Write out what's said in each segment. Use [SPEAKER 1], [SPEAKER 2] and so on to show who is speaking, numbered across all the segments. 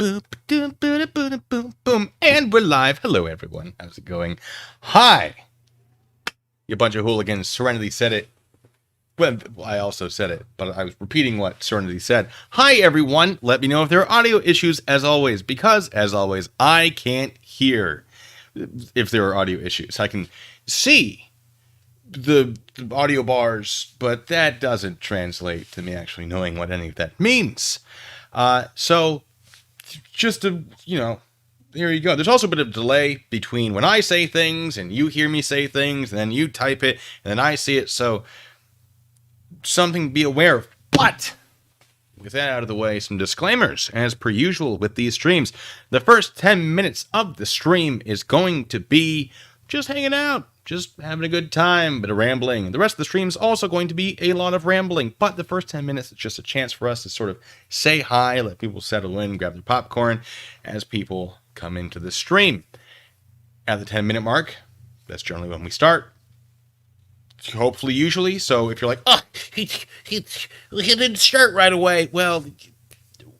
[SPEAKER 1] Boom, boom, boom, boom, boom, boom, and we're live. Hello, everyone. How's it going? Hi, you bunch of hooligans. Serenity said it. Well, I also said it, but I was repeating what Serenity said. Hi, everyone. Let me know if there are audio issues, as always, because, as always, I can't hear if there are audio issues. I can see the audio bars, but that doesn't translate to me actually knowing what any of that means. So just to, there you go. There's also a bit of delay between when I say things and you hear me say things and then you type it and then I see it. So something to be aware of. But with that out of the way, some disclaimers as per usual with these streams. The first 10 minutes of the stream is going to be just hanging out, just having a good time, bit of rambling. The rest of the stream is also going to be a lot of rambling, but the first 10 minutes is just a chance for us to sort of say hi, let people settle in, grab their popcorn as people come into the stream. At the 10-minute mark, that's generally when we start. Hopefully, usually. So if you're like, oh, he didn't start right away. Well,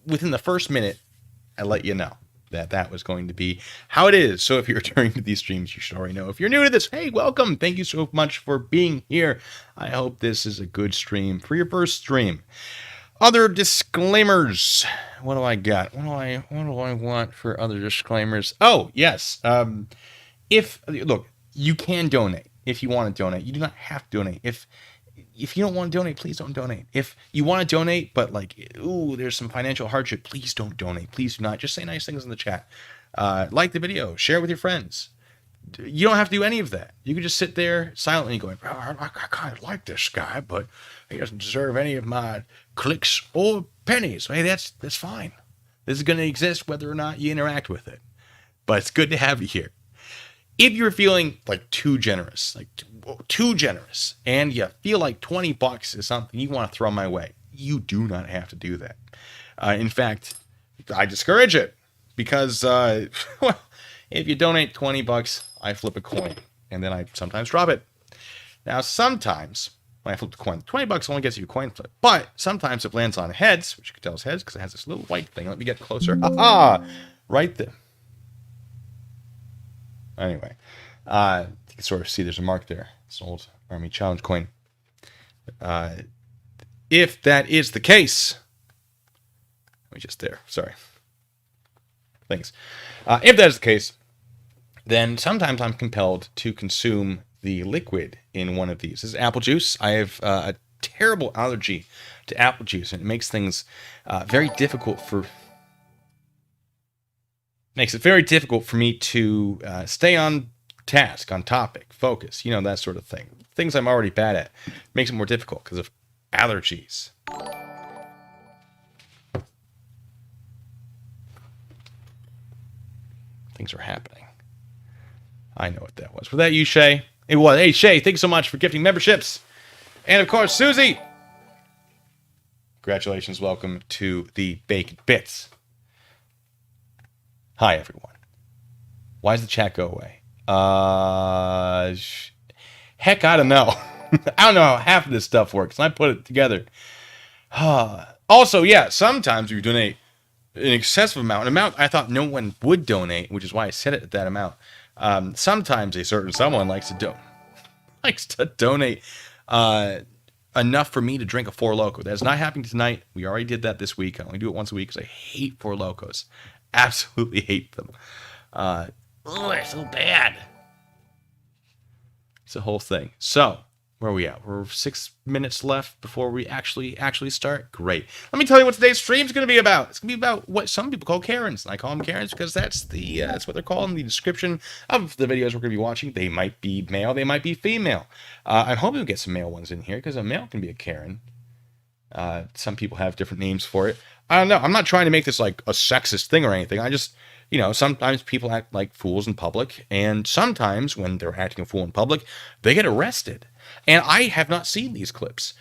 [SPEAKER 1] within the first minute, I let you know that was going to be how it is. So if you're returning to these streams, you should already know. If you're new to this, hey, welcome. Thank you so much for being here. I hope this is a good stream for your first stream. Other disclaimers. What do I got? What do I want for other disclaimers? Oh, yes. Look, you can donate if you want to donate. You do not have to donate. If you don't want to donate, please don't donate. If you want to donate, but there's some financial hardship, please don't donate. Please do not. Just say nice things in the chat. Like the video. Share it with your friends. You don't have to do any of that. You can just sit there silently going, I kind of like this guy, but he doesn't deserve any of my clicks or pennies. Hey, that's fine. This is going to exist whether or not you interact with it. But it's good to have you here. If you're feeling too generous, and you feel like $20 is something you want to throw my way, you do not have to do that. In fact, I discourage it because, if you donate $20, I flip a coin and then I sometimes drop it. Now, sometimes when I flip the coin, $20 only gets you a coin flip, but sometimes it lands on heads, which you can tell is heads because it has this little white thing. Let me get closer. Right there. Anyway, you can sort of see there's a mark there. It's an old Army Challenge coin. If that is the case, sorry. Thanks. If that is the case, then sometimes I'm compelled to consume the liquid in one of these. This is apple juice. I have a terrible allergy to apple juice, and it makes things very difficult for... Makes it very difficult for me to stay on task, on topic, focus, that sort of thing. Things I'm already bad at. Makes it more difficult because of allergies. Things are happening. I know what that was. Was that you, Shay? It was. Hey, Shay, thanks so much for gifting memberships. And, of course, Susie. Congratulations. Welcome to the Bacon Bits. Hi, everyone. Why does the chat go away? Heck, I don't know. I don't know how half of this stuff works. And I put it together. Also, yeah, sometimes you donate an excessive amount, an amount I thought no one would donate, which is why I set it at that amount. Sometimes a certain someone likes to donate enough for me to drink a Four Loko. That's not happening tonight. We already did that this week. I only do it once a week because I hate Four Lokos. Absolutely hate them. They're so bad. It's a whole thing. So, where are we at? We're 6 minutes left before we actually start. Great. Let me tell you what today's stream is going to be about. It's going to be about what some people call Karens. And I call them Karens because that's what they're called in the description of the videos we're going to be watching. They might be male. They might be female. I'm hoping we get some male ones in here because a male can be a Karen. Some people have different names for it. I don't know. I'm not trying to make this like a sexist thing or anything. I just, sometimes people act like fools in public. And sometimes when they're acting a fool in public, they get arrested. And I have not seen these clips.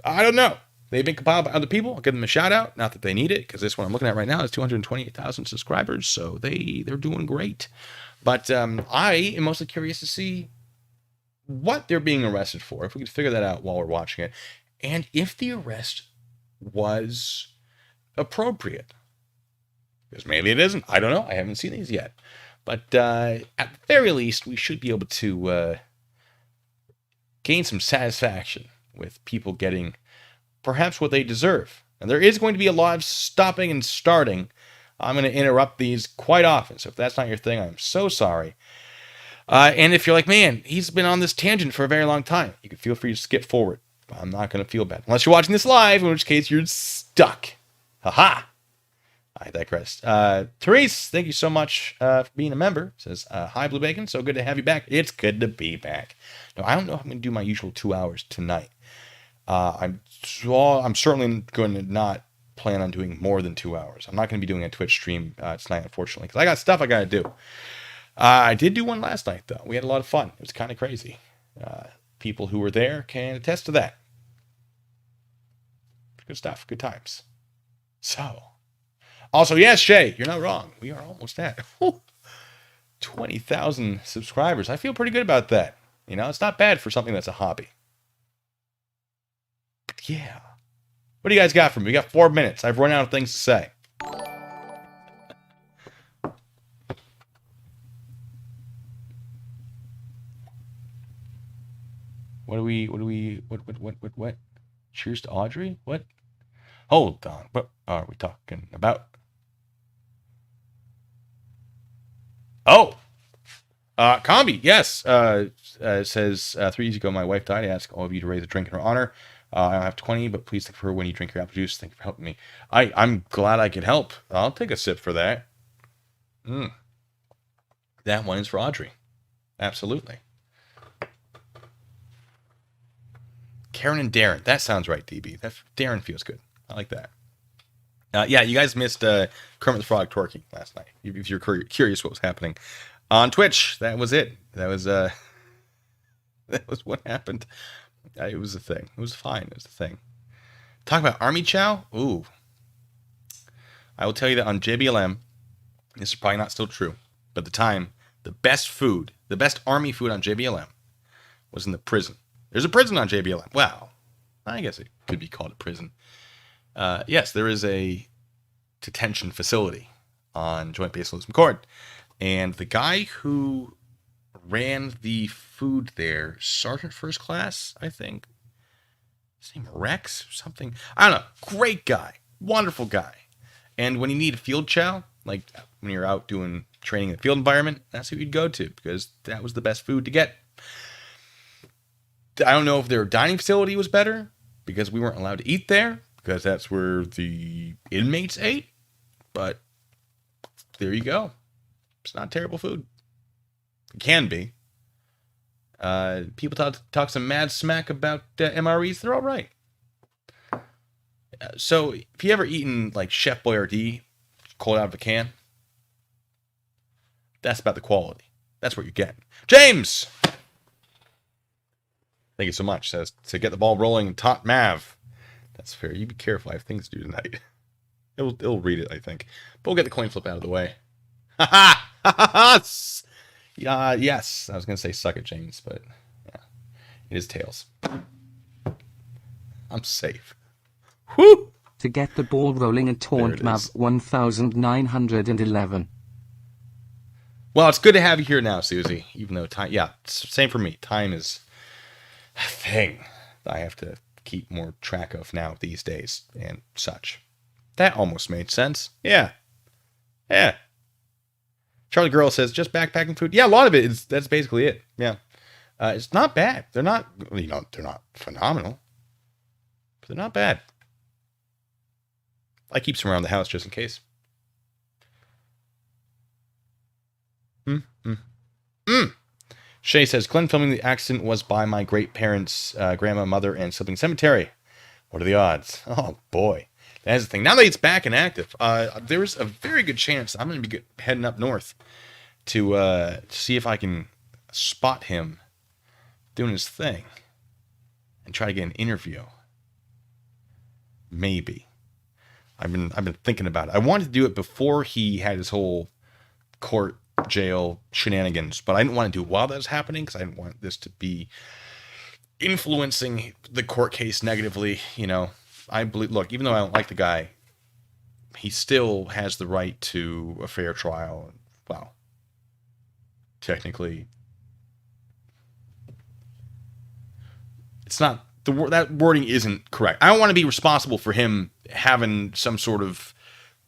[SPEAKER 1] I don't know. They've been compiled by other people. I'll give them a shout out. Not that they need it, because this one I'm looking at right now is 228,000 subscribers. So they're doing great. But I am mostly curious to see what they're being arrested for. If we could figure that out while we're watching it. And if the arrest was appropriate. Because maybe it isn't. I don't know. I haven't seen these yet. But at the very least, we should be able to gain some satisfaction with people getting perhaps what they deserve. And there is going to be a lot of stopping and starting. I'm going to interrupt these quite often. So if that's not your thing, I'm so sorry. And if you're like, man, he's been on this tangent for a very long time, you can feel free to skip forward. I'm not going to feel bad. Unless you're watching this live, in which case you're stuck. Haha. I digress. Therese, thank you so much for being a member. Says, hi, Blue Bacon. So good to have you back. It's good to be back. Now, I don't know if I'm going to do my usual 2 hours tonight. I'm certainly going to not plan on doing more than 2 hours. I'm not going to be doing a Twitch stream tonight, unfortunately, because I got stuff I got to do. I did do one last night, though. We had a lot of fun. It was kind of crazy. People who were there can attest to that. Good stuff. Good times. So... Also, yes, Shay, you're not wrong. We are almost at 20,000 subscribers. I feel pretty good about that. You know, it's not bad for something that's a hobby. Yeah. What do you guys got for me? We got 4 minutes. I've run out of things to say. What? Cheers to Audrey? What? Hold on. What are we talking about? Oh! Combi, yes. It says, 3 years ago, my wife died. I asked all of you to raise a drink in her honor. I don't have 20, but please think of her when you drink your apple juice. Thank you for helping me. I'm glad I could help. I'll take a sip for that. That one is for Audrey. Absolutely. Karen and Darren. That sounds right, DB. Darren feels good. I like that. Yeah, you guys missed Kermit the Frog twerking last night. If you're curious what was happening on Twitch, that was it. That was that was what happened. It was a thing. It was fine. It was a thing. Talk about Army Chow. Ooh, I will tell you that on JBLM, this is probably not still true, but at the time, the best Army food on JBLM was in the prison. There's a prison on JBLM. Well, I guess it could be called a prison. Yes, there is a detention facility on Joint Base Lewis McChord. And the guy who ran the food there, Sergeant First Class, I think. His name Rex or something. I don't know. Great guy. Wonderful guy. And when you need a field chow, like when you're out doing training in the field environment, that's who you'd go to because that was the best food to get. I don't know if their dining facility was better because we weren't allowed to eat there. Because that's where the inmates ate. But there you go. It's not terrible food. It can be. People talk some mad smack about MREs. They're all right. So if you ever eaten like Chef Boyardee cold out of a can, that's about the quality. That's what you're getting. James! Thank you so much. Says to get the ball rolling, Tot Mav. That's fair. You be careful. I have things to do tonight. It'll read it, I think. But we'll get the coin flip out of the way. Ha ha! Yes. I was going to say suck it, James, but yeah. It is tails. I'm safe. Whoo!
[SPEAKER 2] To get the ball rolling at Taunt Mav 1911.
[SPEAKER 1] Well, it's good to have you here now, Susie. Even though time... Yeah, same for me. Time is a thing I have to keep more track of now these days and such. That almost made sense. Yeah. Charlie Girl says just backpacking food. Yeah, a lot of it is that's basically it. Yeah. It's not bad. They're not phenomenal. But they're not bad. I keep some around the house just in case. Shay says, Glenn filming the accident was by my great parents, grandma, mother, and sibling cemetery. What are the odds? Oh, boy. That's the thing. Now that it's back and active, there's a very good chance I'm going to be heading up north to see if I can spot him doing his thing and try to get an interview. Maybe. I've been thinking about it. I wanted to do it before he had his whole court jail shenanigans, but I didn't want to do it while that was happening because I didn't want this to be influencing the court case negatively. You know, I believe. Look, even though I don't like the guy, he still has the right to a fair trial. Well, technically, it's not that wording isn't correct. I don't want to be responsible for him having some sort of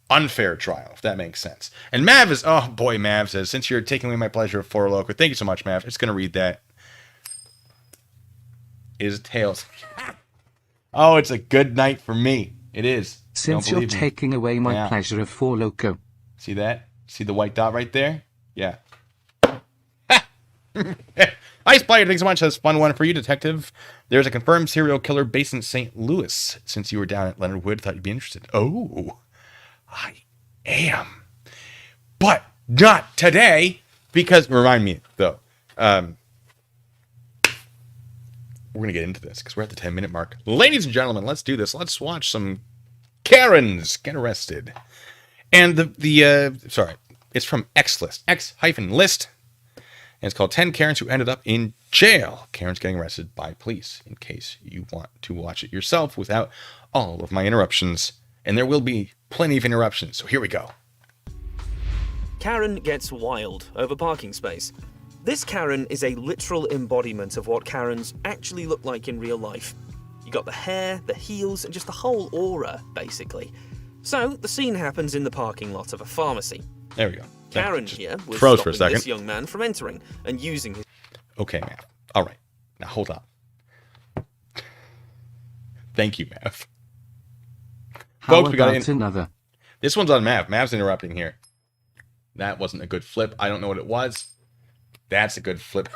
[SPEAKER 1] unfair trial, if that makes sense. And Mav is, oh boy, Mav says, since you're taking away my pleasure of Four Loco, thank you so much, Mav. It's going to read that. Is Tails. Oh, it's a good night for me. It is.
[SPEAKER 2] Since you're taking away my pleasure of Four Loco.
[SPEAKER 1] See that? See the white dot right there? Yeah. Ice Blighter, thanks so much. That's a fun one for you, Detective. There's a confirmed serial killer based in St. Louis. Since you were down at Leonard Wood, thought you'd be interested. Oh, I am. But not today, because, remind me, though, we're going to get into this, because we're at the 10-minute mark. Ladies and gentlemen, let's do this. Let's watch some Karens get arrested. And sorry, it's from X-List, X-List. And it's called 10 Karens Who Ended Up in Jail. Karens getting arrested by police, in case you want to watch it yourself without all of my interruptions. And there will be plenty of interruptions, so here we go.
[SPEAKER 3] Karen gets wild over parking space. This Karen is a literal embodiment of what Karens actually look like in real life. You got the hair, the heels, and just the whole aura, basically. So, the scene happens in the parking lot of a pharmacy.
[SPEAKER 1] There we go.
[SPEAKER 3] Karen here was
[SPEAKER 1] froze for a
[SPEAKER 3] stopping
[SPEAKER 1] second.
[SPEAKER 3] this young man from entering and using his...
[SPEAKER 1] Okay, Mav. All right. Now, hold on. Thank you, Mav.
[SPEAKER 2] How
[SPEAKER 1] Folks, we got
[SPEAKER 2] another?
[SPEAKER 1] This one's on Mav. Mav's interrupting here. That wasn't a good flip. I don't know what it was. That's a good flip.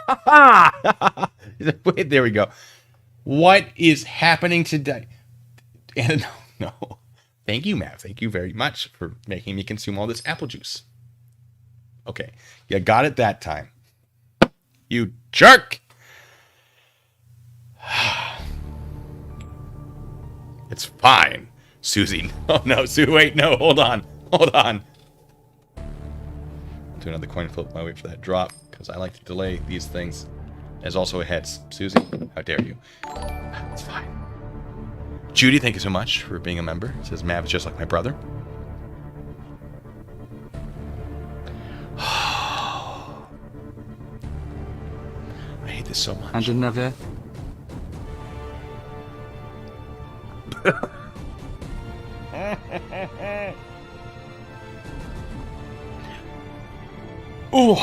[SPEAKER 1] Wait, there we go. What is happening today? And no. Thank you, Mav. Thank you very much for making me consume all this apple juice. Okay. You got it that time. You jerk! It's fine, Susie. Oh, no, Sue, wait, no, hold on. Hold on. I'll do another coin flip while I wait for that drop, because I like to delay these things. There's also a heads. Susie, how dare you? It's fine. Judy, thank you so much for being a member. It says Mav is just like my brother. I hate this so much.
[SPEAKER 2] And another.
[SPEAKER 1] Ooh.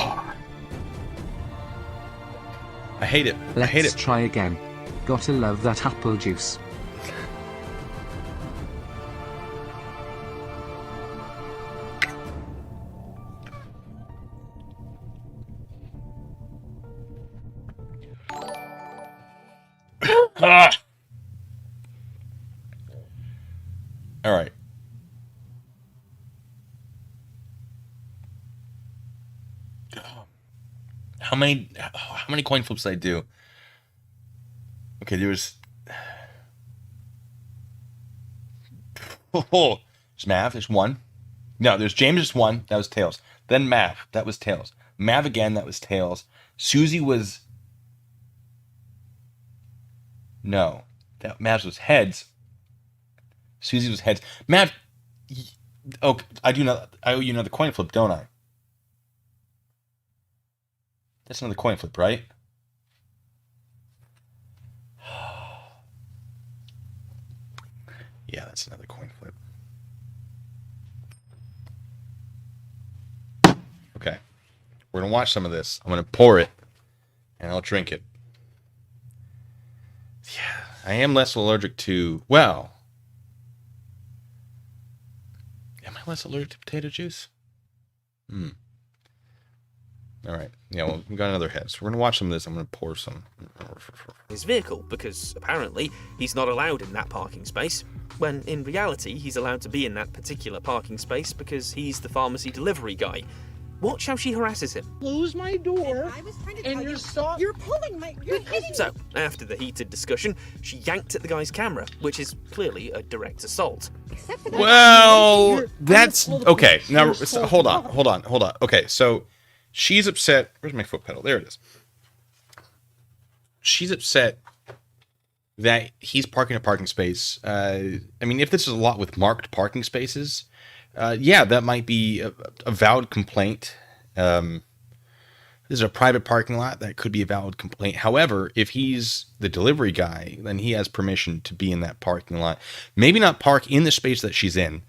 [SPEAKER 1] I hate it. I hate it.
[SPEAKER 2] Let's try again. Gotta love that apple juice.
[SPEAKER 1] All right. How many coin flips did I do? Okay, there's there's Mav, there's one. No, there's James, there's one. That was tails. Then Mav, that was tails. Mav again, that was tails. Susie was no. That Mav's was heads. Susie was heads. Mav, oh, I owe you another coin flip, don't I? That's another coin flip, right? Yeah, that's another coin flip. Okay. We're going to watch some of this. I'm going to pour it, and I'll drink it. Yeah, I am less allergic to... Well... Am I less allergic to potato juice? All right. Yeah, well, we got another head. So we're going to watch some of this. I'm going to pour some.
[SPEAKER 3] his vehicle, because apparently he's not allowed in that parking space, when in reality he's allowed to be in that particular parking space because he's the pharmacy delivery guy. Watch how she harasses him.
[SPEAKER 4] Close my door,
[SPEAKER 5] and I was trying to
[SPEAKER 4] and
[SPEAKER 5] tell
[SPEAKER 4] you're
[SPEAKER 5] you,
[SPEAKER 4] stop.
[SPEAKER 5] you're pulling my, you're hitting me.
[SPEAKER 3] So, after the heated discussion, she yanked at the guy's camera, which is clearly a direct assault.
[SPEAKER 5] Except for that.
[SPEAKER 1] Well, that's... Okay, now, hold on. Okay, so she's upset... Where's my foot pedal? There it is. She's upset that he's parking a parking space. I mean, if this is a lot with marked parking spaces, yeah, that might be a valid complaint. This is a private parking lot. That could be a valid complaint. However, if he's the delivery guy, then he has permission to be in that parking lot. Maybe not park in the space that she's in,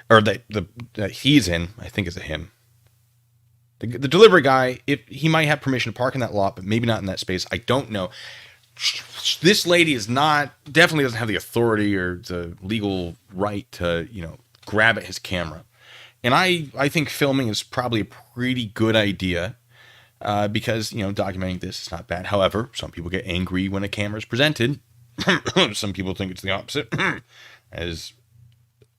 [SPEAKER 1] or that he's in. I think it's a him. The delivery guy, if he might have permission to park in that lot, but maybe not in that space. I don't know. This lady is definitely doesn't have the authority or the legal right to, grab at his camera. And I think filming is probably a pretty good idea. Because, documenting this is not bad. However, some people get angry when a camera is presented. Some people think it's the opposite, as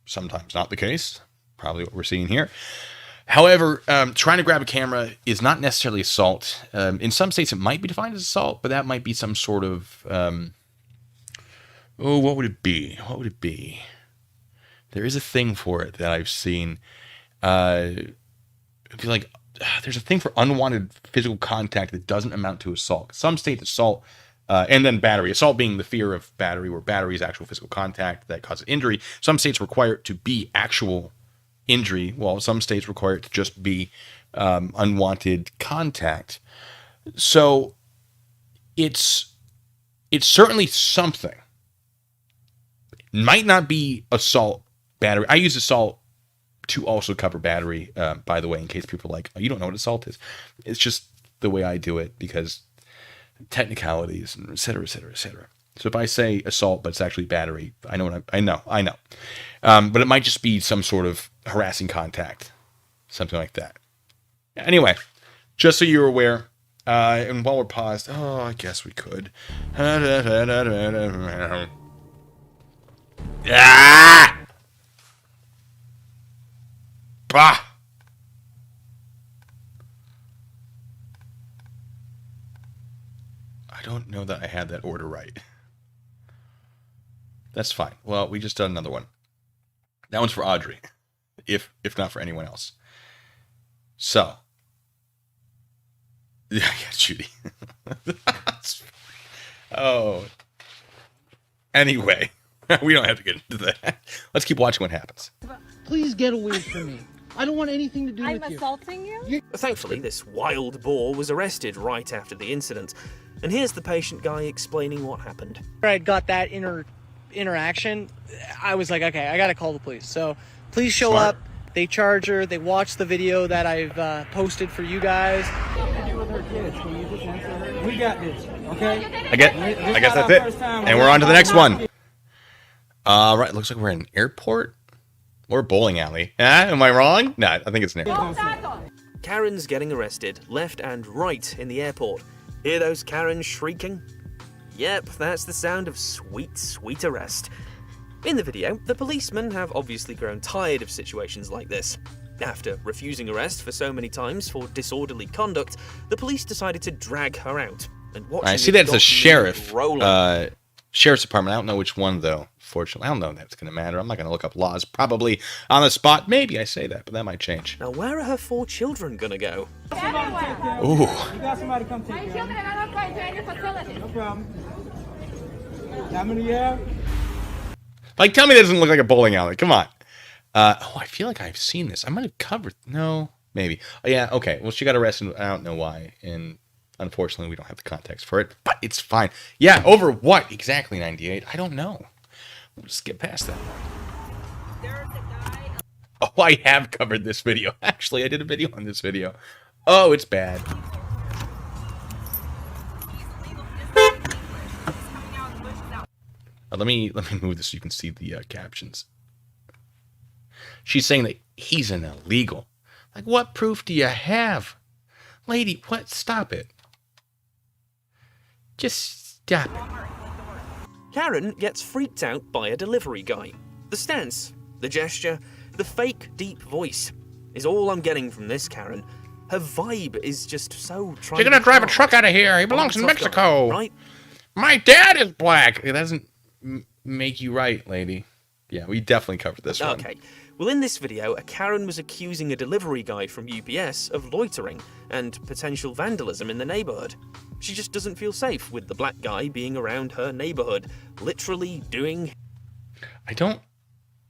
[SPEAKER 1] sometimes not the case. Probably what we're seeing here. However, trying to grab a camera is not necessarily assault. In some states, it might be defined as assault, but that might be some sort of... what would it be? What would it be? There is a thing for it that I've seen. It'd be like... There's a thing for unwanted physical contact that doesn't amount to assault. Some states assault, and then battery. Assault being the fear of battery, where battery is actual physical contact that causes injury. Some states require it to be actual injury, while some states require it to just be unwanted contact. So it's certainly something. It might not be assault, battery. I use assault to also cover battery, by the way, in case people are like, oh, you don't know what assault is. It's just the way I do it because technicalities and et cetera, et cetera, et cetera. So if I say assault, but it's actually battery, I know. But it might just be some sort of harassing contact, something like that. Anyway, just so you're aware, and while we're paused, I guess we could. Ah! Bah! I don't know that I had that order right. That's fine. Well, we just done another one. That one's for Audrey, if not for anyone else. So, yeah, Judy. Oh. Anyway, we don't have to get into that. Let's keep watching what happens.
[SPEAKER 4] Please get away from me. I don't want anything to do with you.
[SPEAKER 5] I'm assaulting you?
[SPEAKER 3] Thankfully, this wild boar was arrested right after the incident. And here's the patient guy explaining what happened.
[SPEAKER 4] After I got that interaction, I was like, okay, I gotta call the police. So please show
[SPEAKER 1] Smart.
[SPEAKER 4] up. They charge her. They watch the video that I've posted for you guys.
[SPEAKER 6] We got this, okay?
[SPEAKER 1] I guess that's it. And we're on to the next one. Right, looks like we're in an airport or a bowling alley. Am I wrong? No, I think it's an airport.
[SPEAKER 3] Karen's getting arrested left and right in the airport. Hear those Karens shrieking? Yep, that's the sound of sweet, sweet arrest. In the video, the policemen have obviously grown tired of situations like this. After refusing arrest for so many times for disorderly conduct, the police decided to drag her out. And
[SPEAKER 1] I see that it's a sheriff. Sheriff's department. I don't know which one, though. Fortunately, I don't know if that's going to matter. I'm not going to look up laws. Probably on the spot. Maybe I say that, but that might change.
[SPEAKER 3] Now, where are her 4 children going to go?
[SPEAKER 1] Ooh.
[SPEAKER 6] You got somebody come take
[SPEAKER 5] My
[SPEAKER 6] care of
[SPEAKER 5] children
[SPEAKER 6] them.
[SPEAKER 5] are not going to any facility.
[SPEAKER 6] No problem. How many you have?
[SPEAKER 1] Like, tell me that doesn't look like a bowling alley. Come on. I feel like I've seen this. I might have covered. No, maybe. Oh, yeah, okay. Well, she got arrested. I don't know why. And unfortunately, we don't have the context for it. But it's fine. Yeah, over what exactly, 98? I don't know. We'll just get past that. Oh, I have covered this video. Actually, I did a video on this video. Oh, it's bad. Let me move this so you can see the captions. She's saying that he's an illegal. Like, what proof do you have? Lady, what? Stop it. Just stop it.
[SPEAKER 3] Karen gets freaked out by a delivery guy. The stance, the gesture, the fake deep voice is all I'm getting from this Karen. Her vibe is just so trying.
[SPEAKER 1] You're gonna drive a truck out of here. He belongs in Mexico.
[SPEAKER 3] Right?
[SPEAKER 1] My dad is black. It doesn't make you right, lady. Yeah, we definitely covered this one.
[SPEAKER 3] Okay. Well, in this video, a Karen was accusing a delivery guy from UPS of loitering and potential vandalism in the neighborhood. She just doesn't feel safe with the black guy being around her neighborhood, literally doing...
[SPEAKER 1] I don't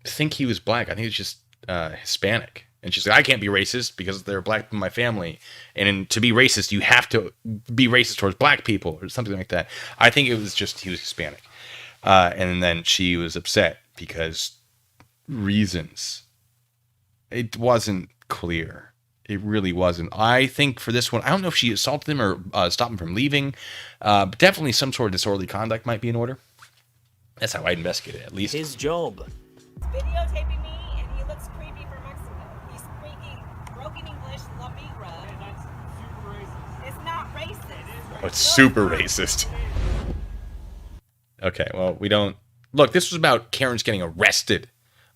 [SPEAKER 1] think he was black. I think it's just Hispanic. And she's like, I can't be racist because there are black people in my family. And to be racist, you have to be racist towards black people or something like that. I think it was just he was Hispanic. And then she was upset because reasons. It wasn't clear. It really wasn't. I think for this one, I don't know if she assaulted him or stopped him from leaving. But definitely some sort of disorderly conduct might be in order. That's how I investigate it, at least.
[SPEAKER 3] His job.
[SPEAKER 7] Videotaping me, and he looks creepy for Mexico. He's speaking broken English, La Migra.
[SPEAKER 6] That's super racist.
[SPEAKER 7] It's not racist.
[SPEAKER 1] Oh, it's super racist. Okay, well, we don't... Look, this was about Karen's getting arrested.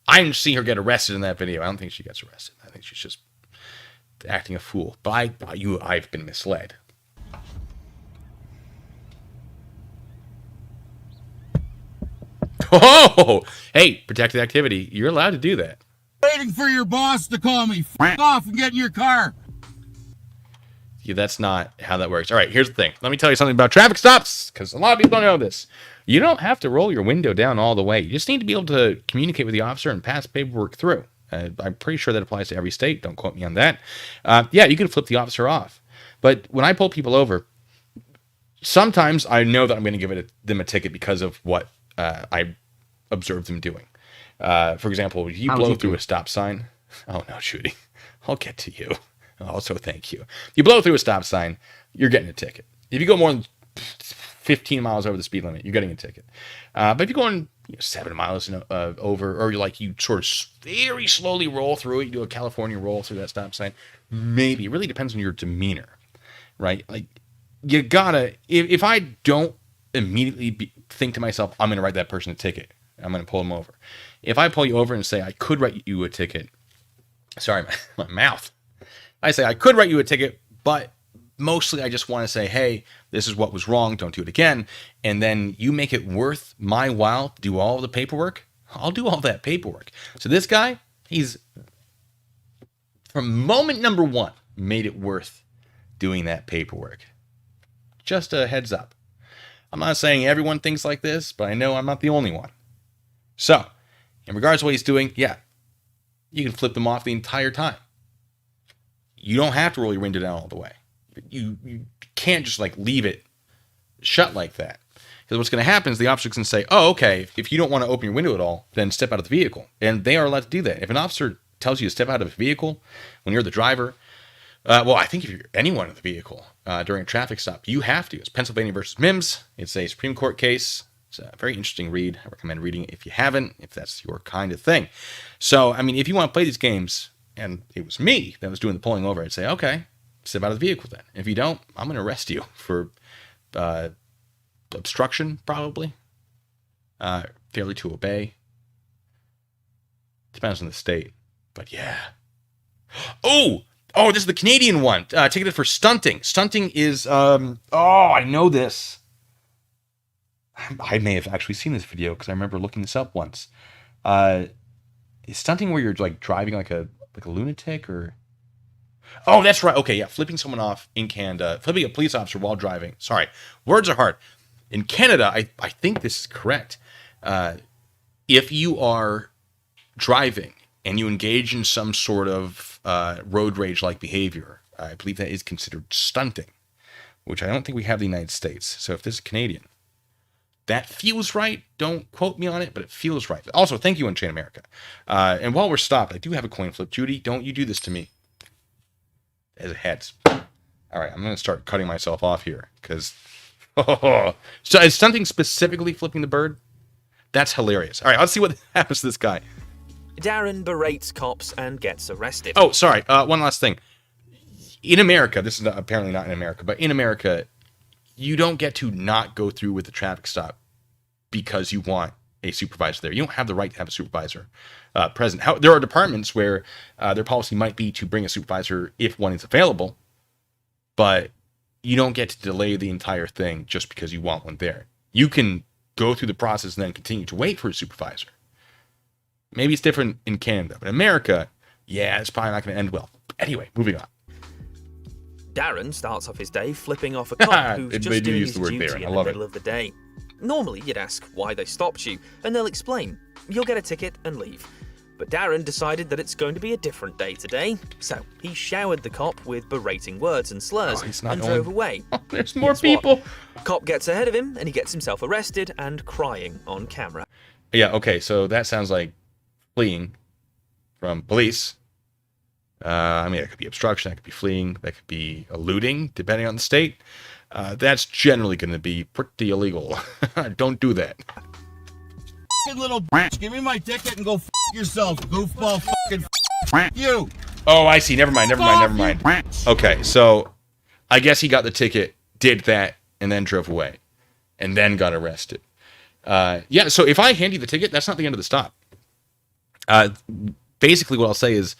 [SPEAKER 1] I didn't see her get arrested in that video. I don't think she gets arrested. I think she's just acting a fool. But I've been misled. Oh! Hey, protected activity. You're allowed to do that.
[SPEAKER 8] Waiting for your boss to call me. F off and get in your car.
[SPEAKER 1] Yeah, that's not how that works. All right, here's the thing. Let me tell you something about traffic stops, because a lot of people don't know this. You don't have to roll your window down all the way. You just need to be able to communicate with the officer and pass paperwork through. I'm pretty sure that applies to every state. Don't quote me on that. Yeah, you can flip the officer off. But when I pull people over, sometimes I know that I'm going to give them a ticket because of what I observed them doing. For example, if you blow through a stop sign. Oh, no, Judy. I'll get to you. Also, thank you. You blow through a stop sign, you're getting a ticket. If you go more than 15 miles over the speed limit, you're getting a ticket. But if you're going 7 miles over, or you sort of very slowly roll through it, you do a California roll through that stop sign, maybe. It really depends on your demeanor, right? Like, you gotta, if I don't immediately think to myself, I'm going to write that person a ticket, I'm going to pull them over. If I pull you over and say, I could write you a ticket, sorry, my mouth. I say, I could write you a ticket, but mostly I just want to say, hey, this is what was wrong, don't do it again. And then you make it worth my while to do all the paperwork. I'll do all that paperwork. So this guy, he's, from moment number one, made it worth doing that paperwork. Just a heads up. I'm not saying everyone thinks like this, but I know I'm not the only one. So, in regards to what he's doing, yeah, you can flip them off the entire time. You don't have to roll your window down all the way. You can't just leave it shut like that. Because what's going to happen is the officer's going to say, oh, okay, if you don't want to open your window at all, then step out of the vehicle. And they are allowed to do that. If an officer tells you to step out of a vehicle when you're the driver, well, I think if you're anyone in the vehicle during a traffic stop, you have to. It's Pennsylvania versus Mims. It's a Supreme Court case. It's a very interesting read. I recommend reading it if you haven't, if that's your kind of thing. So, I mean, if you want to play these games, and it was me that was doing the pulling over, I'd say, okay, step out of the vehicle then. If you don't, I'm going to arrest you for obstruction, probably. Failure to obey. Depends on the state. But yeah. Oh, this is the Canadian one. Ticketed for stunting. Stunting is, I know this. I may have actually seen this video because I remember looking this up once. Is stunting where you're driving like a lunatic or... Oh, that's right. Okay, yeah. Flipping someone off in Canada. Flipping a police officer while driving. Sorry. Words are hard. In Canada, I think this is correct. If you are driving and you engage in some sort of road rage-like behavior, I believe that is considered stunting, which I don't think we have in the United States. So if this is Canadian, that feels right. Don't quote me on it, but it feels right. Also, thank you, Unchained America. And while we're stopped, I do have a coin flip. Judy, don't you do this to me. As a heads. All right, I'm going to start cutting myself off here because... So is something specifically flipping the bird? That's hilarious. All right, let's see what happens to this guy.
[SPEAKER 3] Darren berates cops and gets arrested.
[SPEAKER 1] Oh, sorry. One last thing. In America, this is apparently not in America, but in America, you don't get to not go through with the traffic stop because you want a supervisor there. You don't have the right to have a supervisor present. There are departments where their policy might be to bring a supervisor if one is available, but you don't get to delay the entire thing just because you want one there. You can go through the process and then continue to wait for a supervisor. Maybe it's different in Canada, but in America, yeah, it's probably not going to end well. Anyway, moving on.
[SPEAKER 3] Darren starts off his day flipping off a cop who's just doing his duty in the middle of the day. Normally, you'd ask why they stopped you, and they'll explain. You'll get a ticket and leave. But Darren decided that it's going to be a different day today, so he showered the cop with berating words and slurs and drove away.
[SPEAKER 1] There's more
[SPEAKER 3] Guess what?
[SPEAKER 1] people.
[SPEAKER 3] Cop gets ahead of him and he gets himself arrested and crying on camera.
[SPEAKER 1] Yeah, okay, so that sounds like fleeing from police. I mean, that could be obstruction, that could be fleeing, that could be eluding, depending on the state. That's generally going to be pretty illegal. Don't do that.
[SPEAKER 8] Little bitch, give me my ticket and go f yourself, goofball fucking f you.
[SPEAKER 1] Oh, I see. Never mind. Okay, so I guess he got the ticket, did that, and then drove away. And then got arrested. Yeah, so if I hand you the ticket, that's not the end of the stop. Basically, what I'll say is,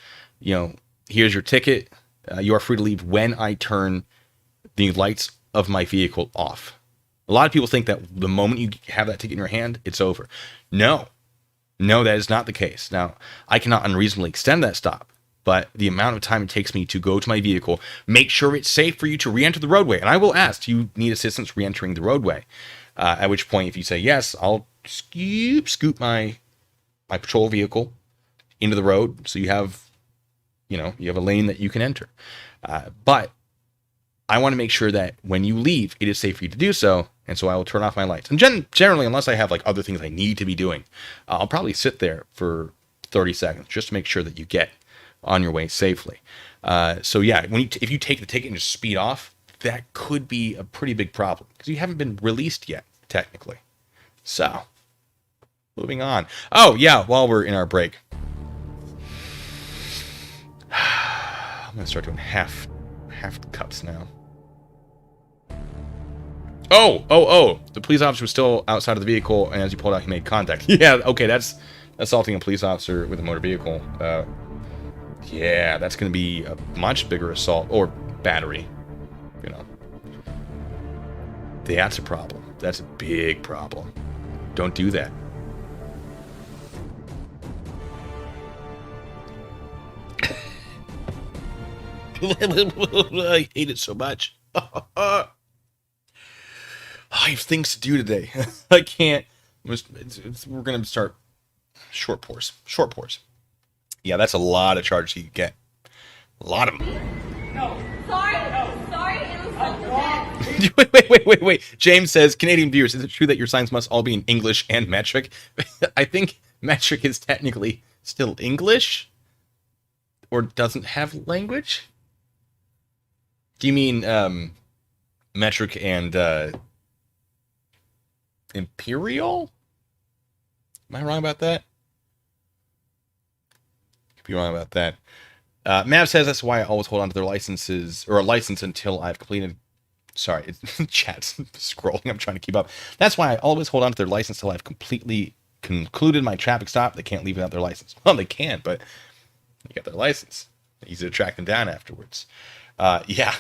[SPEAKER 1] here's your ticket. You are free to leave when I turn the lights of my vehicle off. A lot of people think that the moment you have that ticket in your hand, it's over. No, that is not the case. Now, I cannot unreasonably extend that stop, but the amount of time it takes me to go to my vehicle, make sure it's safe for you to re-enter the roadway. And I will ask, do you need assistance re-entering the roadway? At which point, if you say yes, I'll scoop my patrol vehicle into the road, so you have a lane that you can enter. But I want to make sure that when you leave, it is safe for you to do so, and so I will turn off my lights. And generally, unless I have other things I need to be doing, I'll probably sit there for 30 seconds just to make sure that you get on your way safely. So yeah, if you take the ticket and just speed off, that could be a pretty big problem because you haven't been released yet, technically. So, moving on. Oh yeah, while we're in our break, I'm gonna start doing half cups now. Oh! The police officer was still outside of the vehicle, and as he pulled out, he made contact. Yeah, okay, that's assaulting a police officer with a motor vehicle. Yeah, that's gonna be a much bigger assault or battery. That's a problem. That's a big problem. Don't do that. I hate it so much. I have things to do today. I can't. We're going to start short pours. Yeah, that's a lot of charges you get. A lot of them.
[SPEAKER 5] Sorry, it was self-defense.
[SPEAKER 1] Wait. James says, Canadian viewers, is it true that your signs must all be in English and metric? I think metric is technically still English. Or doesn't have language? Do you mean metric and imperial? Am I wrong about that? Could be wrong about that. Mav says that's why I always hold on to their licenses or a license until I've completed. Sorry, it's chat's scrolling. I'm trying to keep up. That's why I always hold on to their license until I've completely concluded my traffic stop. They can't leave without their license. Well, they can, but you got their license. Easy to track them down afterwards. Yeah.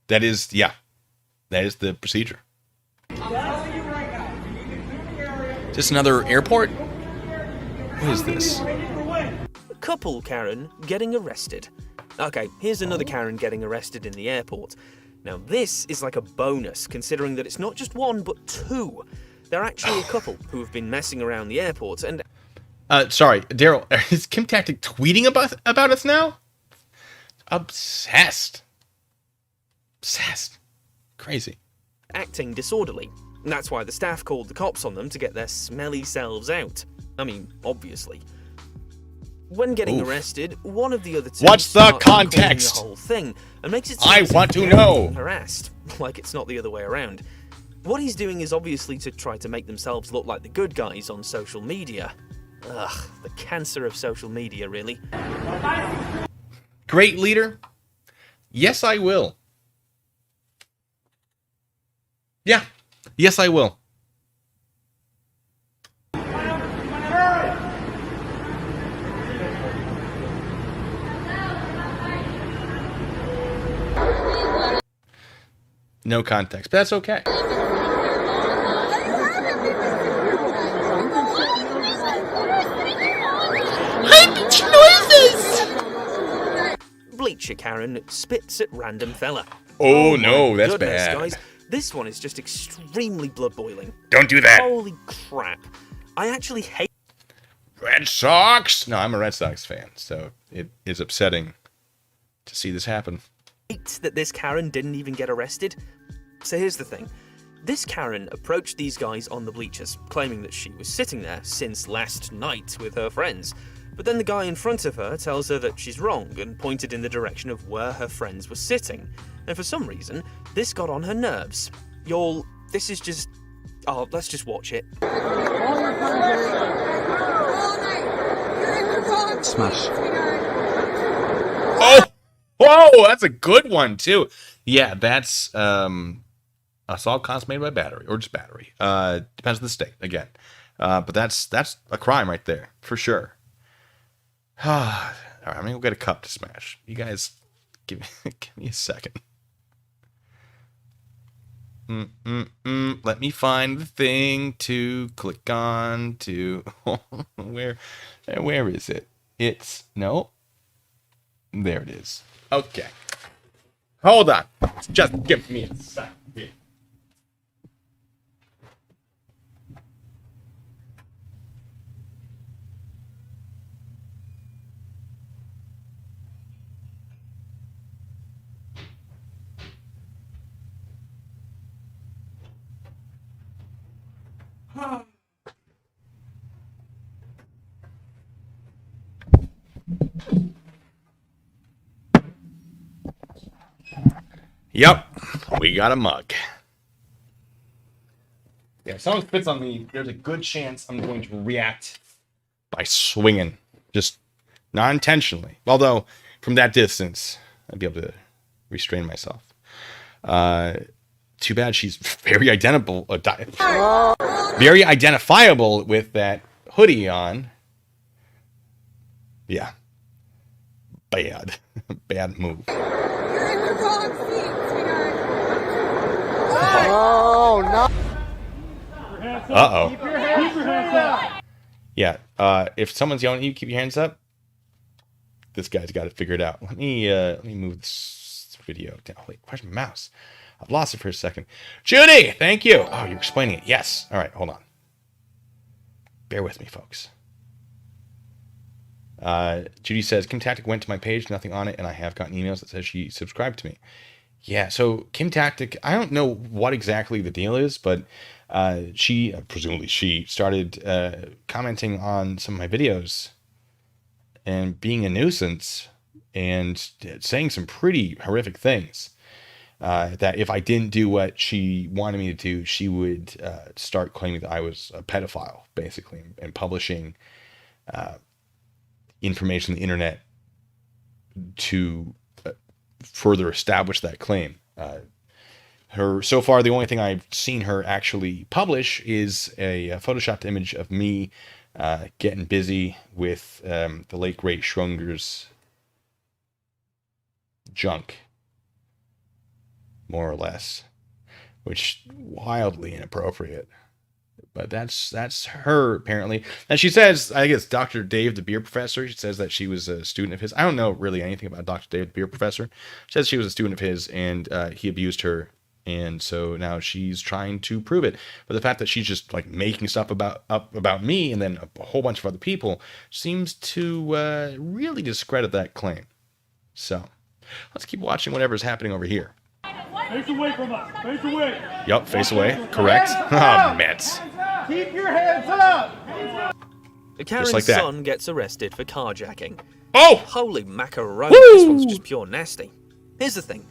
[SPEAKER 1] That is the procedure. Is this another airport? What is this?
[SPEAKER 3] Couple Karen getting arrested. Okay, here's another Karen getting arrested in the airport. Now this is like a bonus, considering that it's not just one, but two. They're actually a couple who have been messing around the airport and...
[SPEAKER 1] Sorry, Daryl, is Kim Tactic tweeting about us now? Obsessed. Crazy.
[SPEAKER 3] Acting disorderly. That's why the staff called the cops on them to get their smelly selves out. I mean, obviously. When getting arrested, one of the other two
[SPEAKER 1] What's the
[SPEAKER 3] starts recording
[SPEAKER 1] context?
[SPEAKER 3] the whole thing and makes it seem
[SPEAKER 1] I
[SPEAKER 3] as if
[SPEAKER 1] want to
[SPEAKER 3] they're
[SPEAKER 1] know.
[SPEAKER 3] being harassed, like it's not the other way around. What he's doing is obviously to try to make themselves look like the good guys on social media. Ugh, the cancer of social media, really.
[SPEAKER 1] Great leader. Yes, I will. Yeah. Yes, I will. No context, but that's okay.
[SPEAKER 3] Bleacher Karen spits at random fella.
[SPEAKER 1] Oh no,
[SPEAKER 3] my
[SPEAKER 1] that's
[SPEAKER 3] goodness,
[SPEAKER 1] bad.
[SPEAKER 3] Guys. This one is just extremely blood boiling.
[SPEAKER 1] Don't do that.
[SPEAKER 3] Holy crap. I actually hate
[SPEAKER 1] Red Sox. No, I'm a Red Sox fan, so it is upsetting to see this happen.
[SPEAKER 3] That this Karen didn't even get arrested? So here's the thing. This Karen approached these guys on the bleachers, claiming that she was sitting there since last night with her friends. But then the guy in front of her tells her that she's wrong and pointed in the direction of where her friends were sitting. And for some reason, this got on her nerves. Y'all, this is just... Oh, let's just watch it.
[SPEAKER 2] Smash.
[SPEAKER 1] Oh! Whoa, that's a good one, too. Yeah, that's assault consummated by battery, or just battery. Depends on the state, again. But that's a crime right there, for sure. All right, I'm going to go get a cup to smash. You guys, give me a second. Let me find the thing to click on to... Where is it? It's... No. There it is. Okay. Hold on. Just give me a second. Yep, we got a mug. Yeah, if someone spits on me, there's a good chance I'm going to react by swinging. Just not intentionally. Although, from that distance, I'd be able to restrain myself. Too bad she's very identifiable with that hoodie on. Yeah. Bad. Bad move.
[SPEAKER 6] Oh, no.
[SPEAKER 1] Uh-oh.
[SPEAKER 6] Keep your hands up.
[SPEAKER 1] Yeah, if someone's yelling at you, keep your hands up. This guy's got it figured out. Let me move this video down. Wait, where's my mouse? I've lost it for a second. Judy, thank you. Oh, you're explaining it. Yes. All right, hold on. Bear with me, folks. Judy says, Kim Tactic went to my page, nothing on it, and I have gotten emails that says she subscribed to me. Yeah, so Kim Tactic, I don't know what exactly the deal is, but presumably she started commenting on some of my videos and being a nuisance and saying some pretty horrific things. That if I didn't do what she wanted me to do, she would start claiming that I was a pedophile, basically, and publishing information on the internet to further establish that claim. So far, the only thing I've seen her actually publish is a photoshopped image of me getting busy with the late great Schrodinger's junk, more or less, which wildly inappropriate. But that's her, apparently. And she says, I guess Dr. Dave, the beer professor, she says that she was a student of his. I don't know really anything about Dr. Dave, the beer professor. She says she was a student of his, and he abused her. And so now she's trying to prove it. But the fact that she's just like making stuff about me and then a whole bunch of other people seems to really discredit that claim. So let's keep watching whatever's happening over here.
[SPEAKER 6] Face away from us. Face away.
[SPEAKER 1] Yup, face away. Correct. Oh, Mets.
[SPEAKER 6] Keep your hands up.
[SPEAKER 3] Karen's
[SPEAKER 1] like that.
[SPEAKER 3] son gets arrested for carjacking.
[SPEAKER 1] Oh!
[SPEAKER 3] Holy macaroni, this one's just pure nasty. Here's the thing.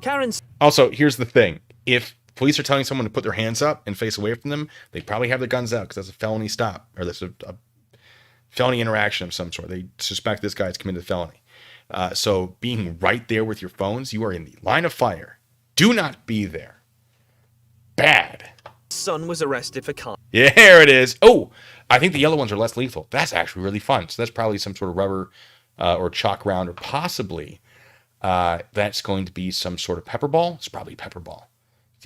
[SPEAKER 3] Karen's...
[SPEAKER 1] Also, here's the thing. If police are telling someone to put their hands up and face away from them, they probably have their guns out because that's a felony stop, or that's a felony interaction of some sort. They suspect this guy's committed a felony. So being right there with your phones, you are in the line of fire. Do not be there. Bad.
[SPEAKER 3] son was arrested for car.
[SPEAKER 1] Yeah, here it is. Oh, I think the yellow ones are less lethal. That's actually really fun. So that's probably some sort of rubber or chalk round, or possibly that's going to be some sort of pepper ball. It's probably pepper ball.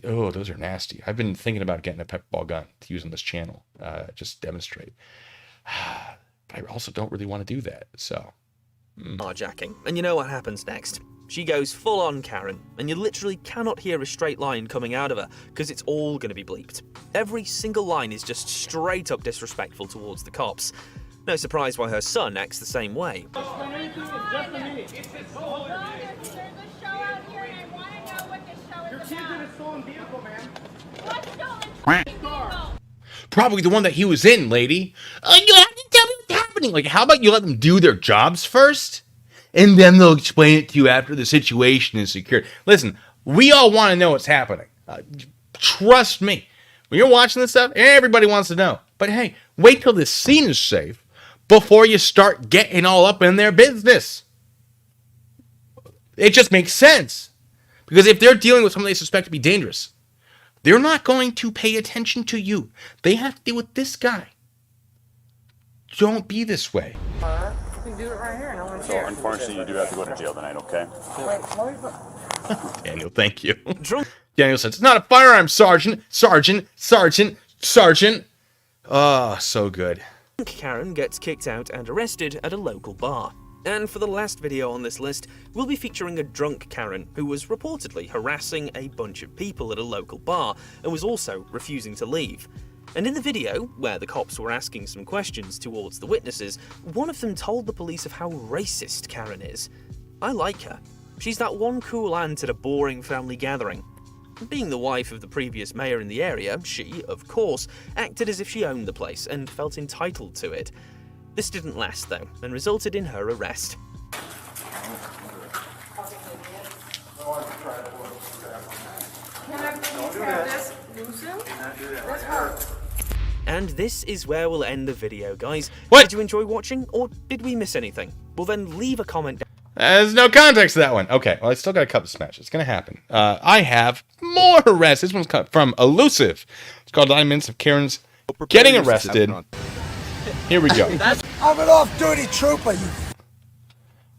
[SPEAKER 1] Oh, those are nasty. I've been thinking about getting a pepper ball gun to use on this channel, just demonstrate. But I also don't really want to do that, so.
[SPEAKER 3] Carjacking. And you know what happens next? She goes full on Karen, and you literally cannot hear a straight line coming out of her, because it's all going to be bleeped. Every single line is just straight up disrespectful towards the cops. No surprise why her son acts the same way.
[SPEAKER 1] Probably the one that he was in, lady. You have to tell me what's happening. Like, how about you let them do their jobs first? And then they'll explain it to you after the situation is secured. Listen, we all want to know what's happening. Trust me. When you're watching this stuff, everybody wants to know. But hey, wait till this scene is safe before you start getting all up in their business. It just makes sense. Because if they're dealing with someone they suspect to be dangerous, they're not going to pay attention to you. They have to deal with this guy. Don't be this way.
[SPEAKER 9] You can do it right here. No one's here.
[SPEAKER 10] Unfortunately, you do have to go to jail tonight, okay?
[SPEAKER 1] Daniel, thank you. Daniel says, it's not a firearm, Sergeant. Sergeant. Oh, so good.
[SPEAKER 3] Karen gets kicked out and arrested at a local bar. And for the last video on this list, we'll be featuring a drunk Karen who was reportedly harassing a bunch of people at a local bar and was also refusing to leave. And in the video, where the cops were asking some questions towards the witnesses, one of them told the police of how racist Karen is. I like her. She's that one cool aunt at a boring family gathering. Being the wife of the previous mayor in the area, she, of course, acted as if she owned the place and felt entitled to it. This didn't last though, and resulted in her arrest. And this is where we'll end the video, guys.
[SPEAKER 1] What?
[SPEAKER 3] Did you enjoy watching, or did we miss anything? Well then, leave a comment down.
[SPEAKER 1] There's no context to that one. Okay, well, I still got a couple smash. It's going to happen. I have more arrests. This one's from Elusive. It's called 9 Minutes of Karen's Getting Arrested. Here we go.
[SPEAKER 6] I'm an off-duty trooper, you...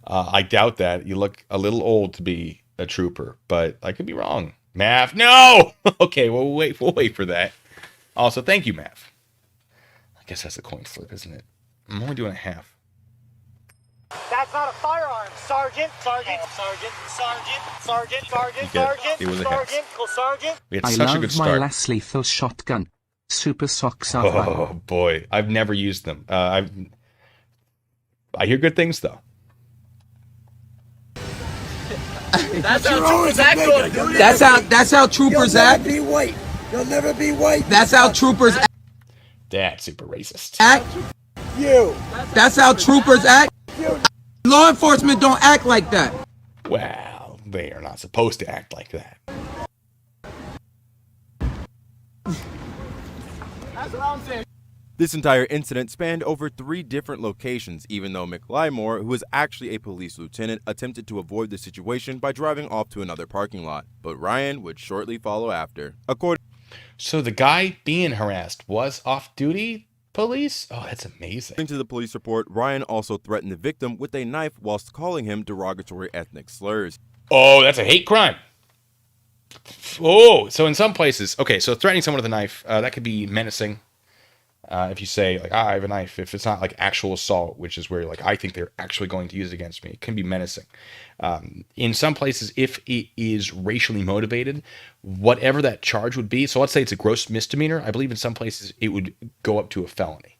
[SPEAKER 1] I doubt that. You look a little old to be a trooper, but I could be wrong. Mav, no! Okay, we'll wait for that. Also, thank you, Mav. I guess that's a coin flip, isn't it? I'm only doing a half.
[SPEAKER 6] That's not a firearm, Sergeant. Sergeant.
[SPEAKER 1] It was a half.
[SPEAKER 6] Sergeant.
[SPEAKER 1] We had
[SPEAKER 2] I
[SPEAKER 1] such a
[SPEAKER 2] love
[SPEAKER 1] good
[SPEAKER 2] my
[SPEAKER 1] start.
[SPEAKER 2] less lethal shotgun. Super socks are
[SPEAKER 1] Oh boy, I've never used them. I hear good things though.
[SPEAKER 9] That's how troopers act. That's how troopers act.
[SPEAKER 6] You'll never be white. You'll never be white.
[SPEAKER 9] That's how troopers
[SPEAKER 1] That's super racist.
[SPEAKER 9] act.
[SPEAKER 6] You.
[SPEAKER 9] That's how troopers act. Law enforcement don't act like that.
[SPEAKER 1] Well, they are not supposed to act like that.
[SPEAKER 6] That's what I'm saying.
[SPEAKER 11] This entire incident spanned over 3 different locations, even though McLymore, who is actually a police lieutenant, attempted to avoid the situation by driving off to another parking lot. But Ryan would shortly follow after.
[SPEAKER 1] So the guy being harassed was off-duty police? Oh, that's amazing.
[SPEAKER 11] According to the police report, Ryan also threatened the victim with a knife whilst calling him derogatory ethnic slurs.
[SPEAKER 1] Oh, that's a hate crime. Oh, so in some places, okay, so threatening someone with a knife, that could be menacing. If you say, like, I have a knife, if it's not like actual assault, which is where, like, I think they're actually going to use it against me, it can be menacing. In some places, if it is racially motivated, whatever that charge would be, so let's say it's a gross misdemeanor, I believe in some places it would go up to a felony,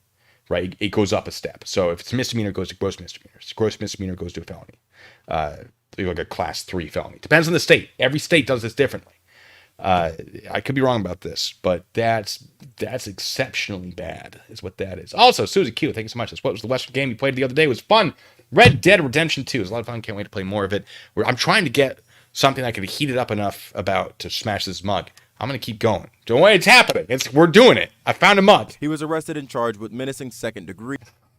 [SPEAKER 1] right? It goes up a step. So if it's misdemeanor, it goes to gross misdemeanor. Gross misdemeanor goes to a felony. Like a class 3 felony. Depends on the state. Every state does this differently. I could be wrong about this, but that's exceptionally bad, is what that is. Also, Susie Q, thank you so much. That's what was the Western game you played the other day. It was fun. Red Dead Redemption 2 was a lot of fun. Can't wait to play more of it. I'm trying to get something I can heat it up enough about to smash this mug. I'm going to keep going. Don't worry, it's happening. We're doing it. I found a mug.
[SPEAKER 11] He was arrested and charged with menacing second degree.